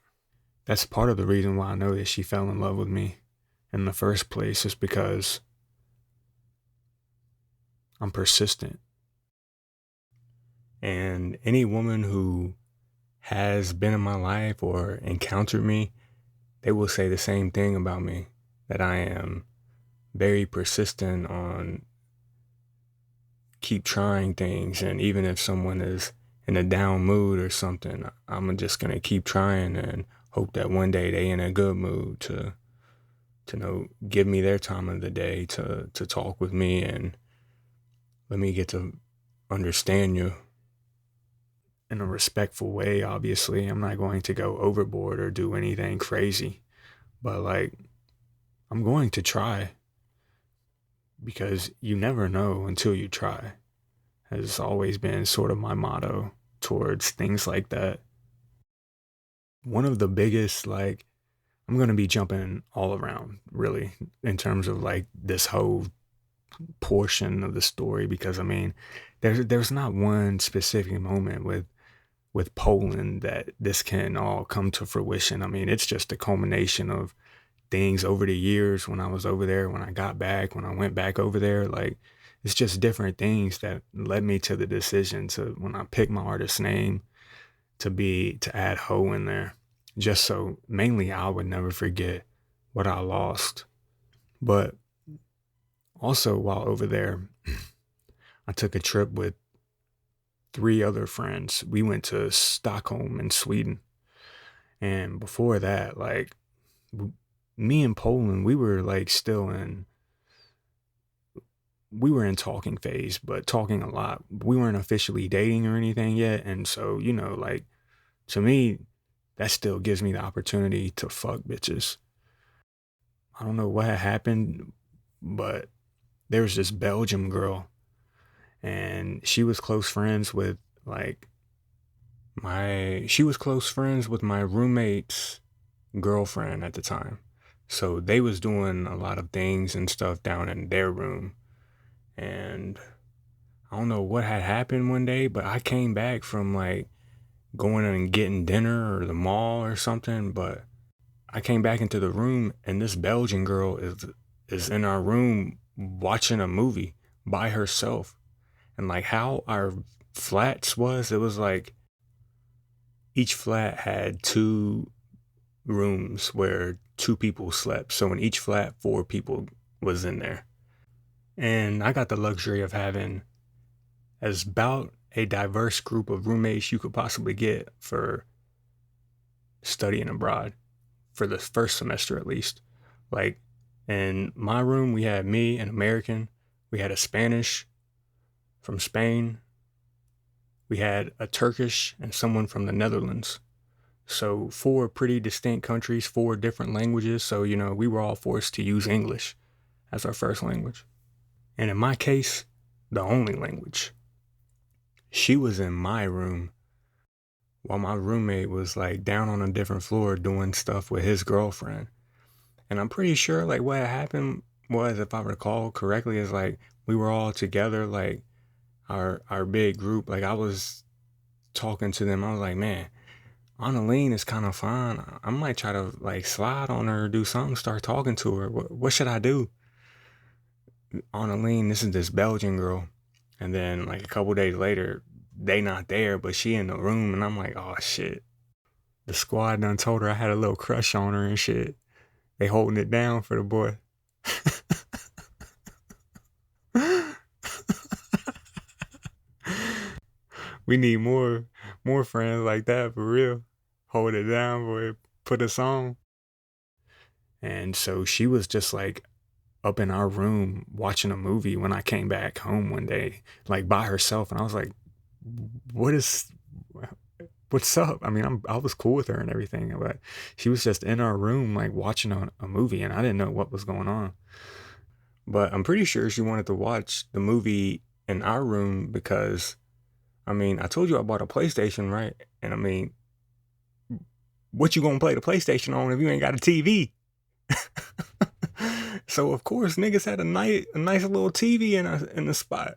A: that's part of the reason why I know that she fell in love with me in the first place is because I'm persistent. And any woman who has been in my life or encountered me, they will say the same thing about me, that I am very persistent on keep trying things. And even if someone is in a down mood or something, I'm just going to keep trying and hope that one day they in a good mood to give me their time of the day to talk with me and let me get to understand you in a respectful way. Obviously, I'm not going to go overboard or do anything crazy, but like I'm going to try because you never know until you try. Has always been sort of my motto towards things like that. One of the biggest, like, I'm going to be jumping all around really in terms of like this whole portion of the story because I mean, there's not one specific moment with Poland that this can all come to fruition. I mean, it's just a culmination of things over the years when I was over there, when I got back, when I went back over there. Like, it's just different things that led me to the decision to when I picked my artist name to add Ho in there, just so mainly I would never forget what I lost. But also while over there, I took a trip with three other friends. We went to Stockholm in Sweden. And before that, like me and Poland, we were in talking phase, but talking a lot. We weren't officially dating or anything yet. And so, like to me, that still gives me the opportunity to fuck bitches. I don't know what had happened, but there was this Belgium girl and she was close friends with my roommate's girlfriend at the time. So they was doing a lot of things and stuff down in their room. And I don't know what had happened one day, but I came back from like going and getting dinner or the mall or something, but I came back into the room and this Belgian girl is in our room watching a movie by herself. And like how our flats was, it was like each flat had two rooms where two people slept. So in each flat, four people was in there. And I got the luxury of having as about a diverse group of roommates you could possibly get for studying abroad for the first semester at least. Like in my room, we had me, an American, we had a Spanish from Spain, we had a Turkish, and someone from the Netherlands. So four pretty distinct countries, four different languages. So, we were all forced to use English as our first language. And in my case, the only language. She was in my room while my roommate was like down on a different floor doing stuff with his girlfriend. And I'm pretty sure like what happened was, if I recall correctly, is like we were all together, like our big group. Like I was talking to them. I was like, man, Annalene is kind of fine. I might try to like slide on her or do something, start talking to her. What should I do? Annalene, this is this Belgian girl. And then like a couple days later, they not there, but she in the room. And I'm like, oh shit. The squad done told her I had a little crush on her and shit. They holding it down for the boy. We need more friends like that for real. Hold it down, boy. Put us on. And so she was just like up in our room watching a movie when I came back home one day, like by herself. And I was like, what is, what's up? I mean, I was cool with her and everything, but she was just in our room, like watching a movie, and I didn't know what was going on. But I'm pretty sure she wanted to watch the movie in our room because I mean, I told you I bought a PlayStation, right? And I mean, what you gonna play the PlayStation on if you ain't got a TV? So of course niggas had a nice little TV in the spot.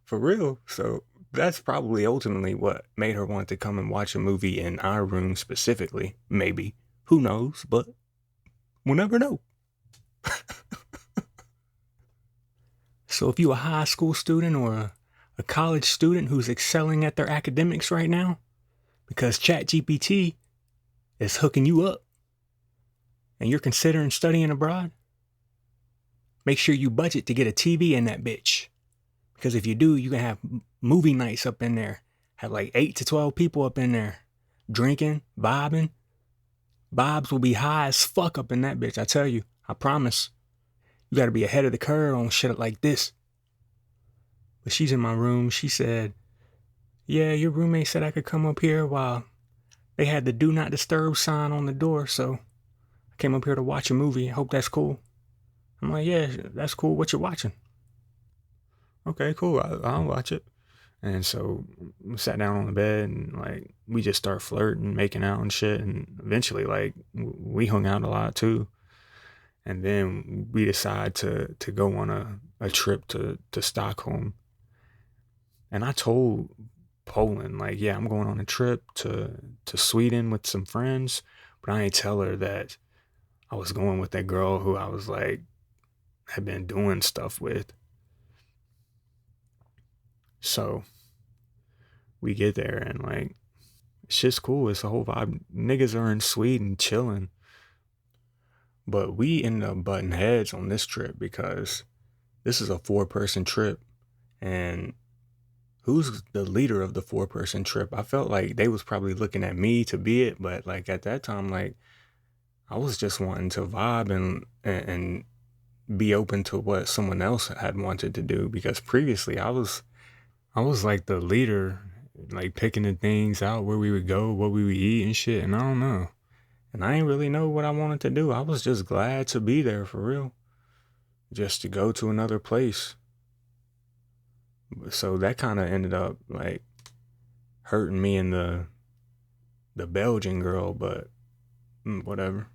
A: For real. So that's probably ultimately what made her want to come and watch a movie in our room specifically. Maybe. Who knows? But we'll never know. So if you a high school student or a college student who's excelling at their academics right now, because ChatGPT is hooking you up and you're considering studying abroad, make sure you budget to get a TV in that bitch. Because if you do, you can have movie nights up in there. Have like 8 to 12 people up in there drinking, vibing. Vibes will be high as fuck up in that bitch. I tell you, I promise. You got to be ahead of the curve on shit like this. But she's in my room. She said, yeah, your roommate said I could come up here while they had the do not disturb sign on the door. So I came up here to watch a movie. I hope that's cool. I'm like, yeah, that's cool. What you watching? Okay, cool. I'll watch it. And so we sat down on the bed and like we just start flirting, making out and shit. And eventually, like we hung out a lot too. And then we decide to go on a trip to Stockholm. And I told Poland, like, yeah, I'm going on a trip to Sweden with some friends, but I ain't tell her that I was going with that girl who I was like had been doing stuff with. So we get there and like shit's cool. It's a whole vibe. Niggas are in Sweden chilling. But we ended up butting heads on this trip because this is a 4-person trip. And who's the leader of the 4-person trip? I felt like they was probably looking at me to be it, but like at that time, like I was just wanting to vibe and be open to what someone else had wanted to do, because previously I was like the leader, like picking the things out, where we would go, what we would eat and shit, and I don't know. And I didn't really know what I wanted to do. I was just glad to be there for real. Just to go to another place. So that kind of ended up like hurting me and the Belgian girl, but whatever.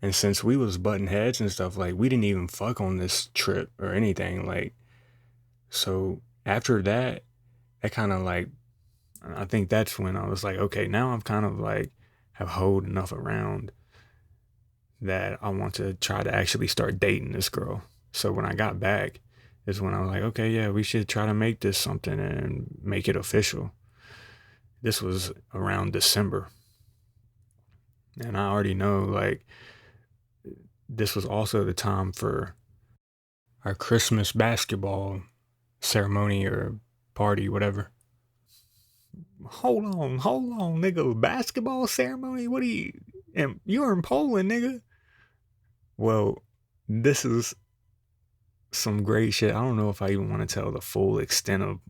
A: And since we was butting heads and stuff, like we didn't even fuck on this trip or anything. Like, so after that kind of like, I think that's when I was like, okay, now I'm kind of like have hoed enough around that I want to try to actually start dating this girl. So when I got back is when I was like, okay, yeah, we should try to make this something and make it official. This was around December. And I already know like this was also the time for our Christmas basketball ceremony or party, whatever. Hold on, nigga. Basketball ceremony? What are you? And you're in Poland, nigga. Well, this is some great shit. I don't know if I even want to tell the full extent of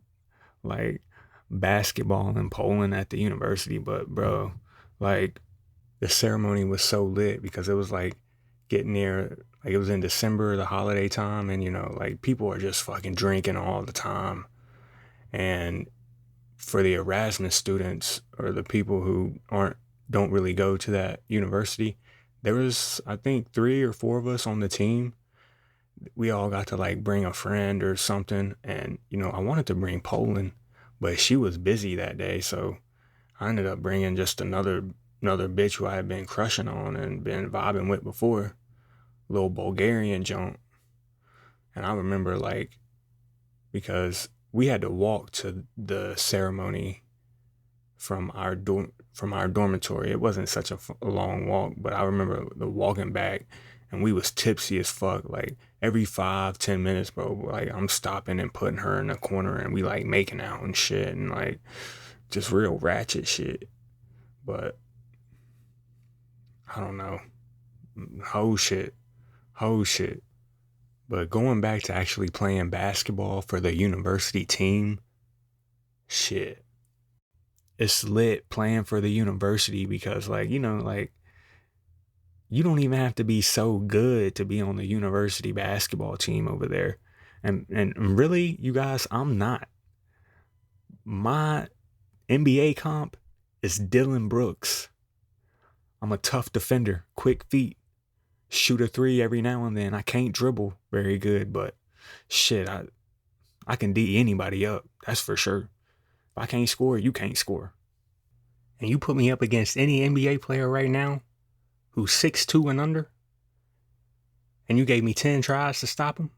A: like basketball in Poland at the university, but bro, like the ceremony was so lit because it was like getting near, like it was in December, the holiday time, and you know, like people are just fucking drinking all the time. And for the Erasmus students or the people who don't really go to that university, there was I think 3 or 4 of us on the team. We all got to like bring a friend or something, and you know I wanted to bring Poland, but she was busy that day, so I ended up bringing just another bitch who I had been crushing on and been vibing with before, little Bulgarian junk. And I remember like, because we had to walk to the ceremony from our dormitory. It wasn't such a long walk, but I remember the walking back, and we was tipsy as fuck. Like every 5-10 minutes, bro, like I'm stopping and putting her in a corner, and we like making out and shit, and like just real ratchet shit. But I don't know, whole shit. But going back to actually playing basketball for the university team, shit, it's lit playing for the university because like, you know, like you don't even have to be so good to be on the university basketball team over there. And really, you guys, I'm not. My NBA comp is Dylan Brooks. I'm a tough defender, quick feet, shoot a three every now and then. I can't dribble very good, but shit, I can D anybody up. That's for sure. If I can't score, you can't score. And you put me up against any NBA player right now who's 6'2" and under, and you gave me 10 tries to stop him,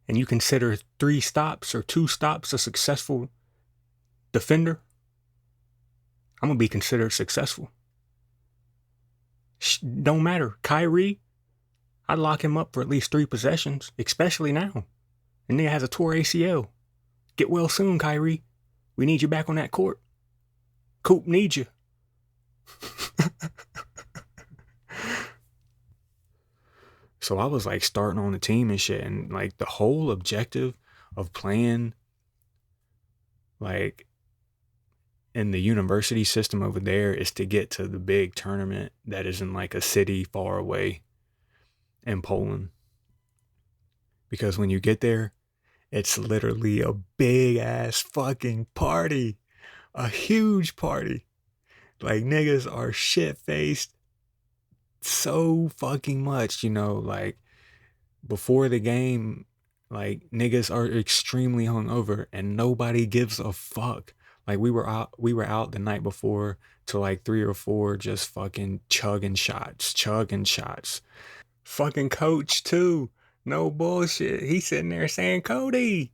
A: and you consider 3 stops or 2 stops a successful defender, I'm going to be considered successful. Don't matter. Kyrie, I'd lock him up for at least 3 possessions, especially now. And nigga has a tore ACL. Get well soon, Kyrie. We need you back on that court. Coop needs you. So I was like starting on the team and shit. And like the whole objective of playing like in the university system over there is to get to the big tournament that is in like a city far away in Poland. Because when you get there, it's literally a big ass fucking party. A huge party. Like niggas are shit faced so fucking much, you know, like before the game, like niggas are extremely hungover and nobody gives a fuck. Like we were out the night before to like 3 or 4 just fucking chugging shots. Fucking coach too. No bullshit. He's sitting there saying, Cody,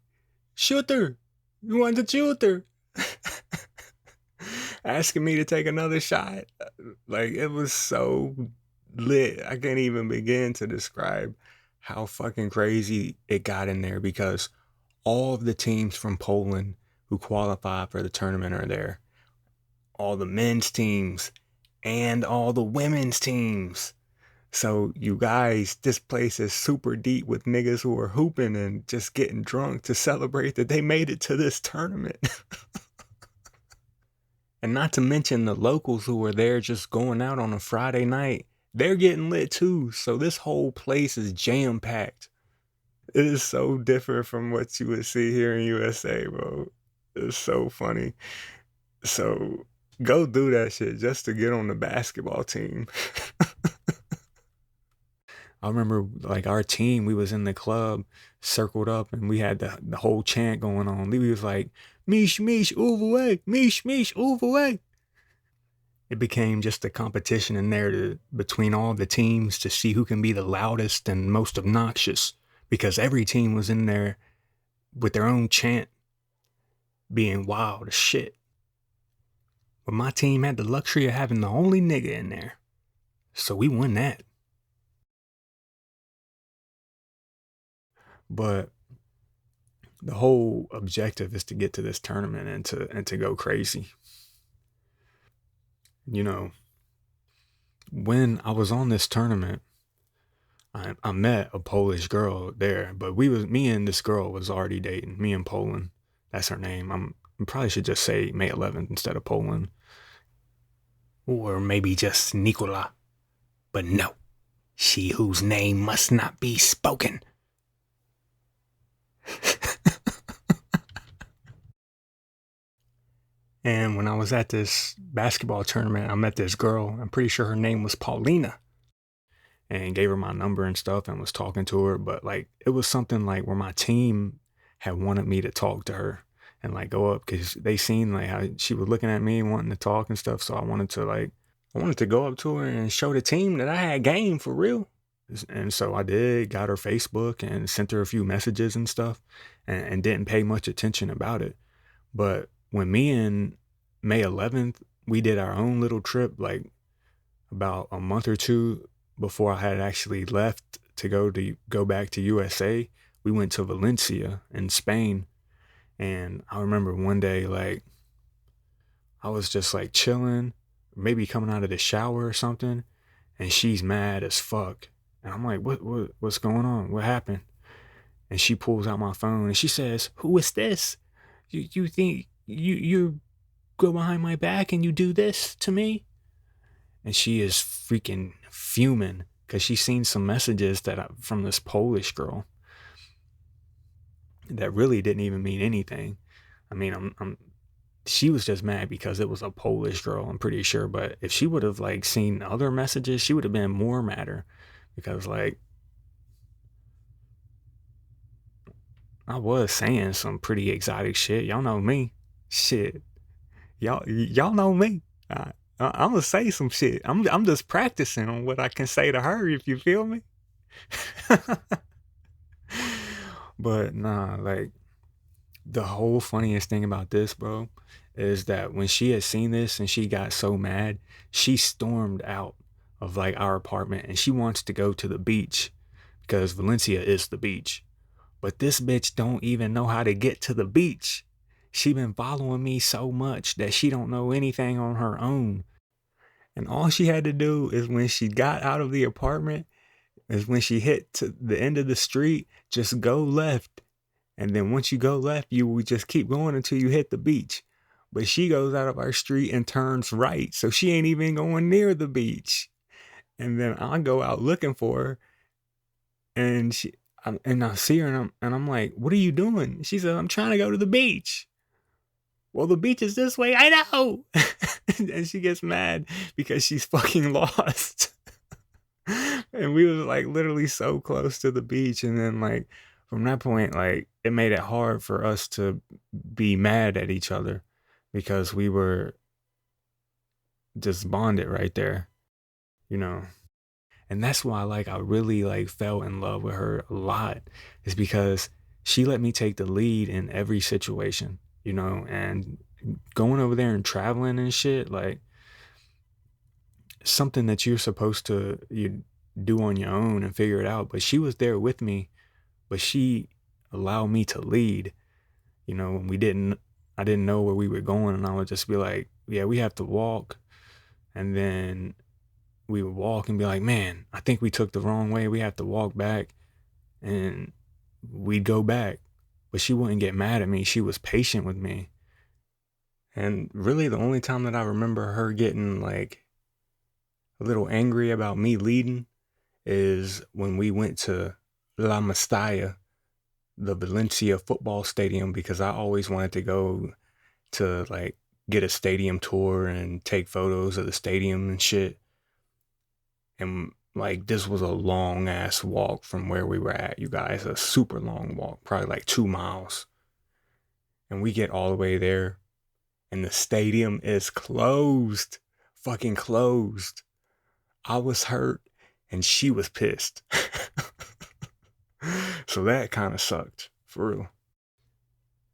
A: shooter, you want the shooter? Asking me to take another shot. Like it was so lit. I can't even begin to describe how fucking crazy it got in there because all of the teams from Poland who qualify for the tournament are there. All the men's teams and all the women's teams. So you guys, this place is super deep with niggas who are hooping and just getting drunk to celebrate that they made it to this tournament. And not to mention the locals who are there just going out on a Friday night. They're getting lit too. So this whole place is jam-packed. It is so different from what you would see here in USA, bro. It's so funny. So go do that shit just to get on the basketball team. I remember like our team, we was in the club, circled up, and we had the whole chant going on. We was like, Mish, Mish, overway, Mish, Mish, overway. It became just a competition in there between all the teams to see who can be the loudest and most obnoxious because every team was in there with their own chant being wild as shit. But my team had the luxury of having the only nigga in there. So we won that. But the whole objective is to get to this tournament and to go crazy. You know, when I was on this tournament, I met a Polish girl there, but me and this girl was already dating. Me and Poland, that's her name. I probably should just say May 11th instead of Poland, or maybe just Nicola. But no, she whose name must not be spoken. And when I was at this basketball tournament, I met this girl. I'm pretty sure her name was Paulina. And gave her my number and stuff and was talking to her. But like, it was something like where my team had wanted me to talk to her and like go up because they seen like how she was looking at me wanting to talk and stuff. So I wanted to go up to her and show the team that I had game for real. And so I did, got her Facebook and sent her a few messages and stuff and didn't pay much attention about it. But when me and May 11th, we did our own little trip, like about a month or 2 before I had actually left to go back to USA, we went to Valencia in Spain. And I remember one day, like, I was just like chilling, maybe coming out of the shower or something, and she's mad as fuck. And I'm like, what's going on? What happened? And she pulls out my phone and she says, who is this? You think you go behind my back and you do this to me? And she is freaking fuming because she's seen some messages from this Polish girl that really didn't even mean anything. I mean, she was just mad because it was a Polish girl, I'm pretty sure. But if she would have like seen other messages, she would have been more madder because like I was saying some pretty exotic shit. Y'all know me. Shit. Y'all know me. I'm gonna say some shit. I'm just practicing on what I can say to her, if you feel me. But nah, like the whole funniest thing about this, bro, is that when she had seen this and she got so mad, she stormed out of like our apartment and she wants to go to the beach because Valencia is the beach. But this bitch don't even know how to get to the beach. She been following me so much that she don't know anything on her own. And all she had to do is when she got out of the apartment, is when she hit to the end of the street, just go left. And then once you go left, you will just keep going until you hit the beach. But she goes out of our street and turns right. So she ain't even going near the beach. And then I go out looking for her and I see her and I'm like, what are you doing? She said, I'm trying to go to the beach. Well, the beach is this way. I know. And she gets mad because she's fucking lost. And we was like literally so close to the beach. And then like from that point, like it made it hard for us to be mad at each other because we were just bonded right there, you know. And that's why like I really like fell in love with her a lot, is because she let me take the lead in every situation, you know. And going over there and traveling and shit, like something that you're supposed to you do on your own and figure it out. But she was there with me, but she allowed me to lead, you know. When I didn't know where we were going, and I would just be like, yeah, we have to walk. And then we would walk and be like, man, I think we took the wrong way. We have to walk back. And we'd go back. But she wouldn't get mad at me. She was patient with me. And really the only time that I remember her getting like a little angry about me leading is when we went to La Mestalla, the Valencia football stadium, because I always wanted to go to like get a stadium tour and take photos of the stadium and shit. And like this was a long ass walk from where we were at, you guys, a super long walk, probably like 2 miles. And we get all the way there and the stadium is closed, fucking closed. I was hurt and she was pissed. So that kind of sucked, for real.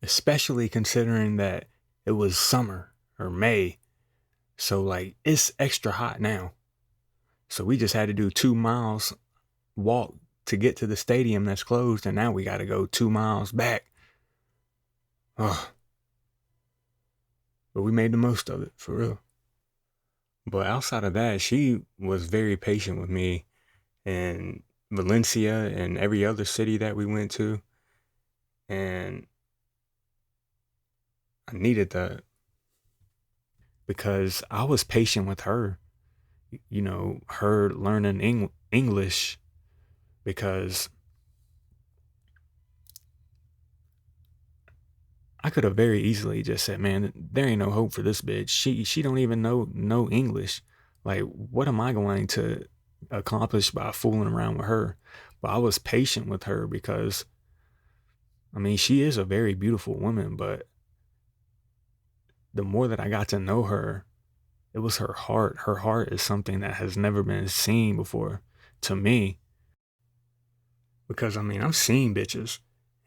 A: Especially considering that it was summer or May. So like it's extra hot now. So we just had to do 2 miles walk to get to the stadium that's closed, and now we got to go 2 miles back. Ugh. But we made the most of it, for real. But outside of that, she was very patient with me in Valencia and every other city that we went to. And I needed that because I was patient with her, you know, her learning English, because I could have very easily just said, man, there ain't no hope for this bitch. She don't even know English. Like, what am I going to accomplish by fooling around with her? But I was patient with her because, I mean, she is a very beautiful woman, but the more that I got to know her, it was her heart. Her heart is something that has never been seen before to me. Because, I mean, I've seen bitches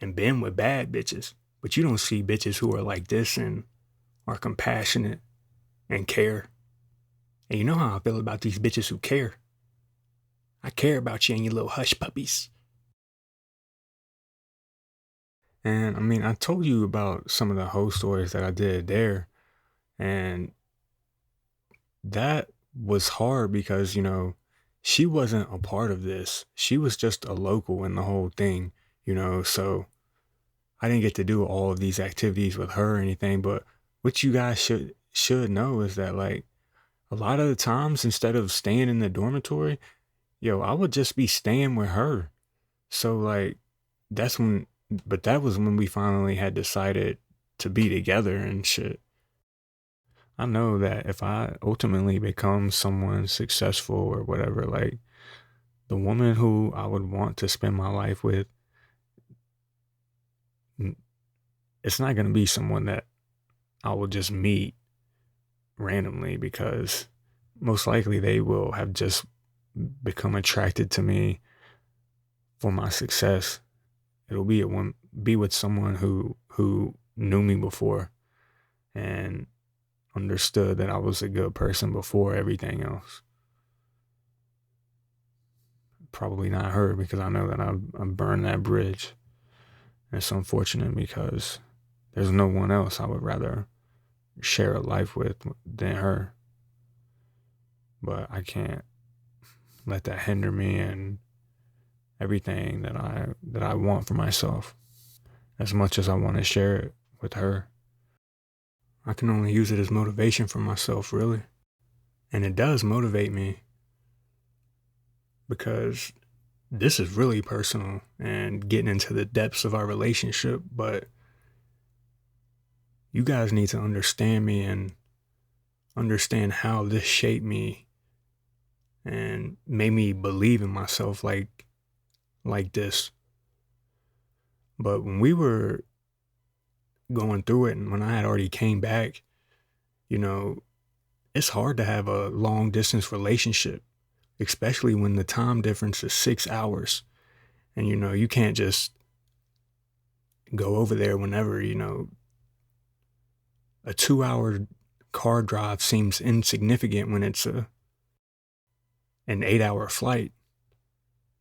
A: and been with bad bitches, but you don't see bitches who are like this and are compassionate and care. And you know how I feel about these bitches who care. I care about you and your little hush puppies. And I mean, I told you about some of the whole stories that I did there. And that was hard because, you know, she wasn't a part of this. She was just a local in the whole thing, you know. So I didn't get to do all of these activities with her or anything. But what you guys should know is that like a lot of the times, instead of staying in the dormitory, yo, I would just be staying with her. So like that's when, but that was when we finally had decided to be together and shit. I know that if I ultimately become someone successful or whatever, like the woman who I would want to spend my life with, it's not going to be someone that I will just meet randomly, because most likely they will have just become attracted to me for my success. It'll be with someone who knew me before and understood that I was a good person before everything else. Probably not her, because I know that I've burned that bridge. And it's unfortunate because there's no one else I would rather share a life with than her. But I can't let that hinder me and everything that I want for myself. As much as I want to share it with her, I can only use it as motivation for myself, really. And it does motivate me because this is really personal and getting into the depths of our relationship, but you guys need to understand me and understand how this shaped me and made me believe in myself like this. But when we were going through it and when I had already came back, you know, it's hard to have a long distance relationship, especially when the time difference is 6 hours. And, you can't just go over there whenever, a 2 hour car drive seems insignificant when it's an 8 hour flight.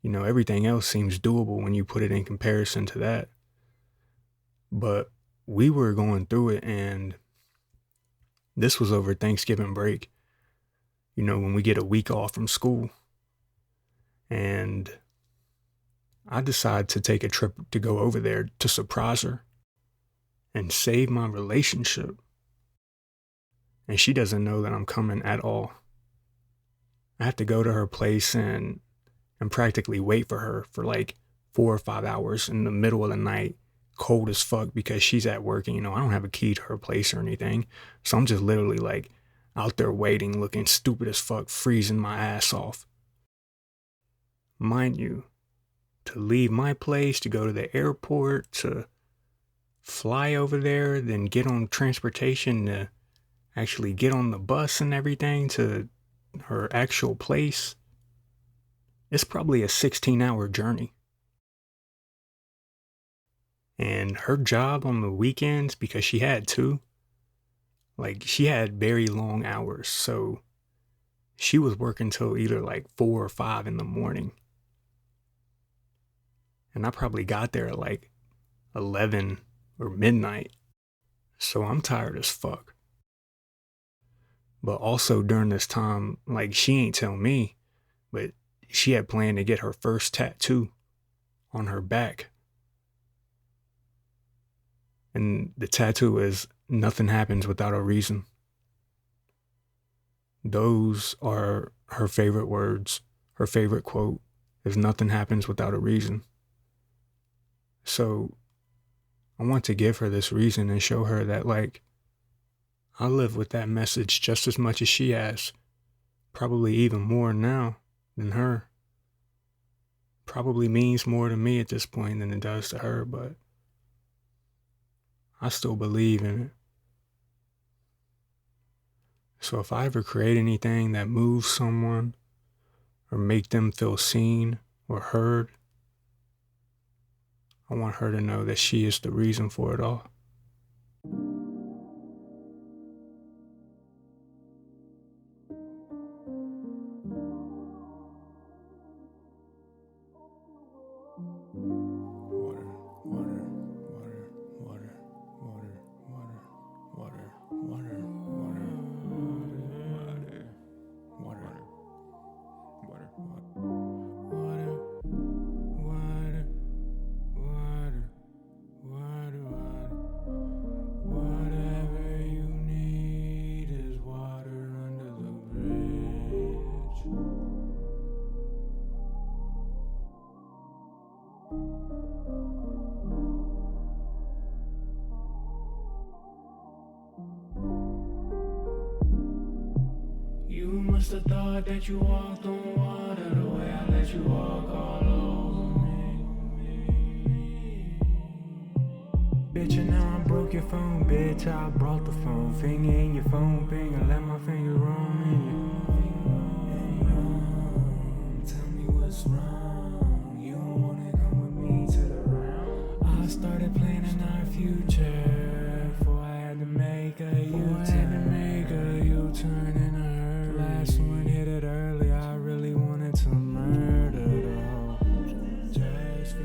A: Everything else seems doable when you put it in comparison to that. But we were going through it, and this was over Thanksgiving break, when we get a week off from school. And I decided to take a trip to go over there to surprise her and save my relationship. And she doesn't know that I'm coming at all. I have to go to her place and practically wait for her for like 4 or 5 hours in the middle of the night, cold as fuck, because she's at work and, I don't have a key to her place or anything. So I'm just literally like out there waiting, looking stupid as fuck, freezing my ass off. Mind you, to leave my place, to go to the airport, to fly over there, then get on transportation to actually get on the bus and everything to her actual place, it's probably a 16-hour journey. And her job on the weekends, because she had two, like she had very long hours. So she was working till either like 4 or 5 in the morning. And I probably got there at like 11 or midnight. So I'm tired as fuck. But also during this time, like she ain't tell me, but she had planned to get her first tattoo on her back. And the tattoo is "Nothing happens without a reason." Those are her favorite words. Her favorite quote is "Nothing happens without a reason." So I want to give her this reason and show her that, like, I live with that message just as much as she has. Probably even more now than her. Probably means more to me at this point than it does to her, but I still believe in it. So if I ever create anything that moves someone or make them feel seen or heard, I want her to know that she is the reason for it all. Water, water, water, water, water, water, water, water, water, water, water, water, water, water, water, water. Whatever you need is water under the bridge. must have thought that you walked on water the way I let you walk all over me. Bitch, and now I broke your phone, bitch. I brought the phone, finger in your phone, finger, let my fingers roam in you. Tell me what's wrong. You don't wanna come with me to the round. I started planning our future before I had to make a U-turn in her. Last one hit it early. I really wanted to murder the whole.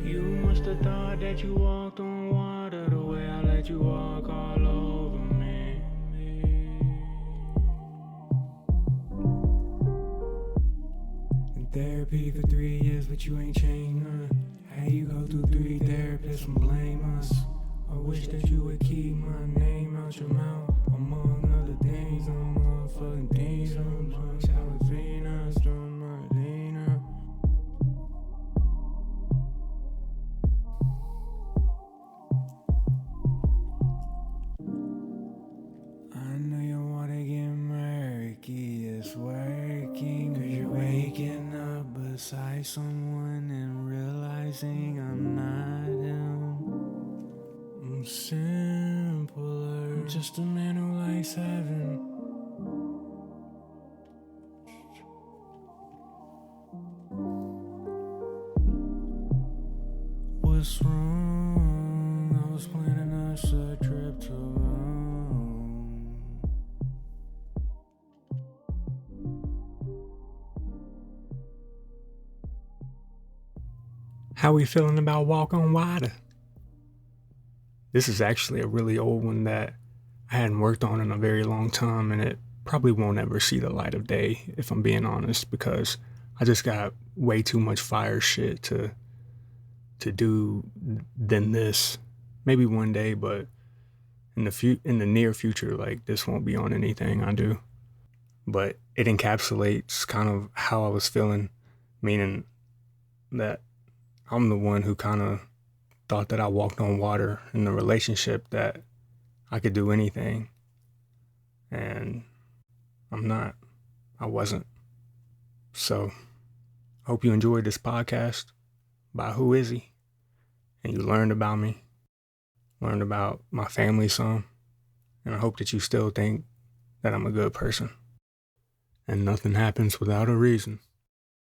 A: You must have thought that you walked on water the way I let you walk all over me. In therapy for 3 years, but you ain't changed none. How you go through 3 therapists and blame us? I wish that you would keep my name out your mouth. Among other things, I'm motherfucking things. I'm drunk, Salafina, Storm Marlena. I know you wanna get murky, it's working. Cause you're waking up beside someone and realizing I'm not him. I'm simpler, I'm just a man who likes heaven. What's wrong? I was planning us a trip to Rome. How we feeling about Walk on Water? This is actually a really old one that I hadn't worked on in a very long time, and it probably won't ever see the light of day, if I'm being honest, because I just got way too much fire shit to do than this. Maybe one day, but in the near future, like, this won't be on anything I do. But it encapsulates kind of how I was feeling, meaning that I'm the one who kind of thought that I walked on water in the relationship, that I could do anything. And I'm not. I wasn't. So, I hope you enjoyed this podcast by Who Is He? And you learned about me, learned about my family some, and I hope that you still think that I'm a good person. And nothing happens without a reason.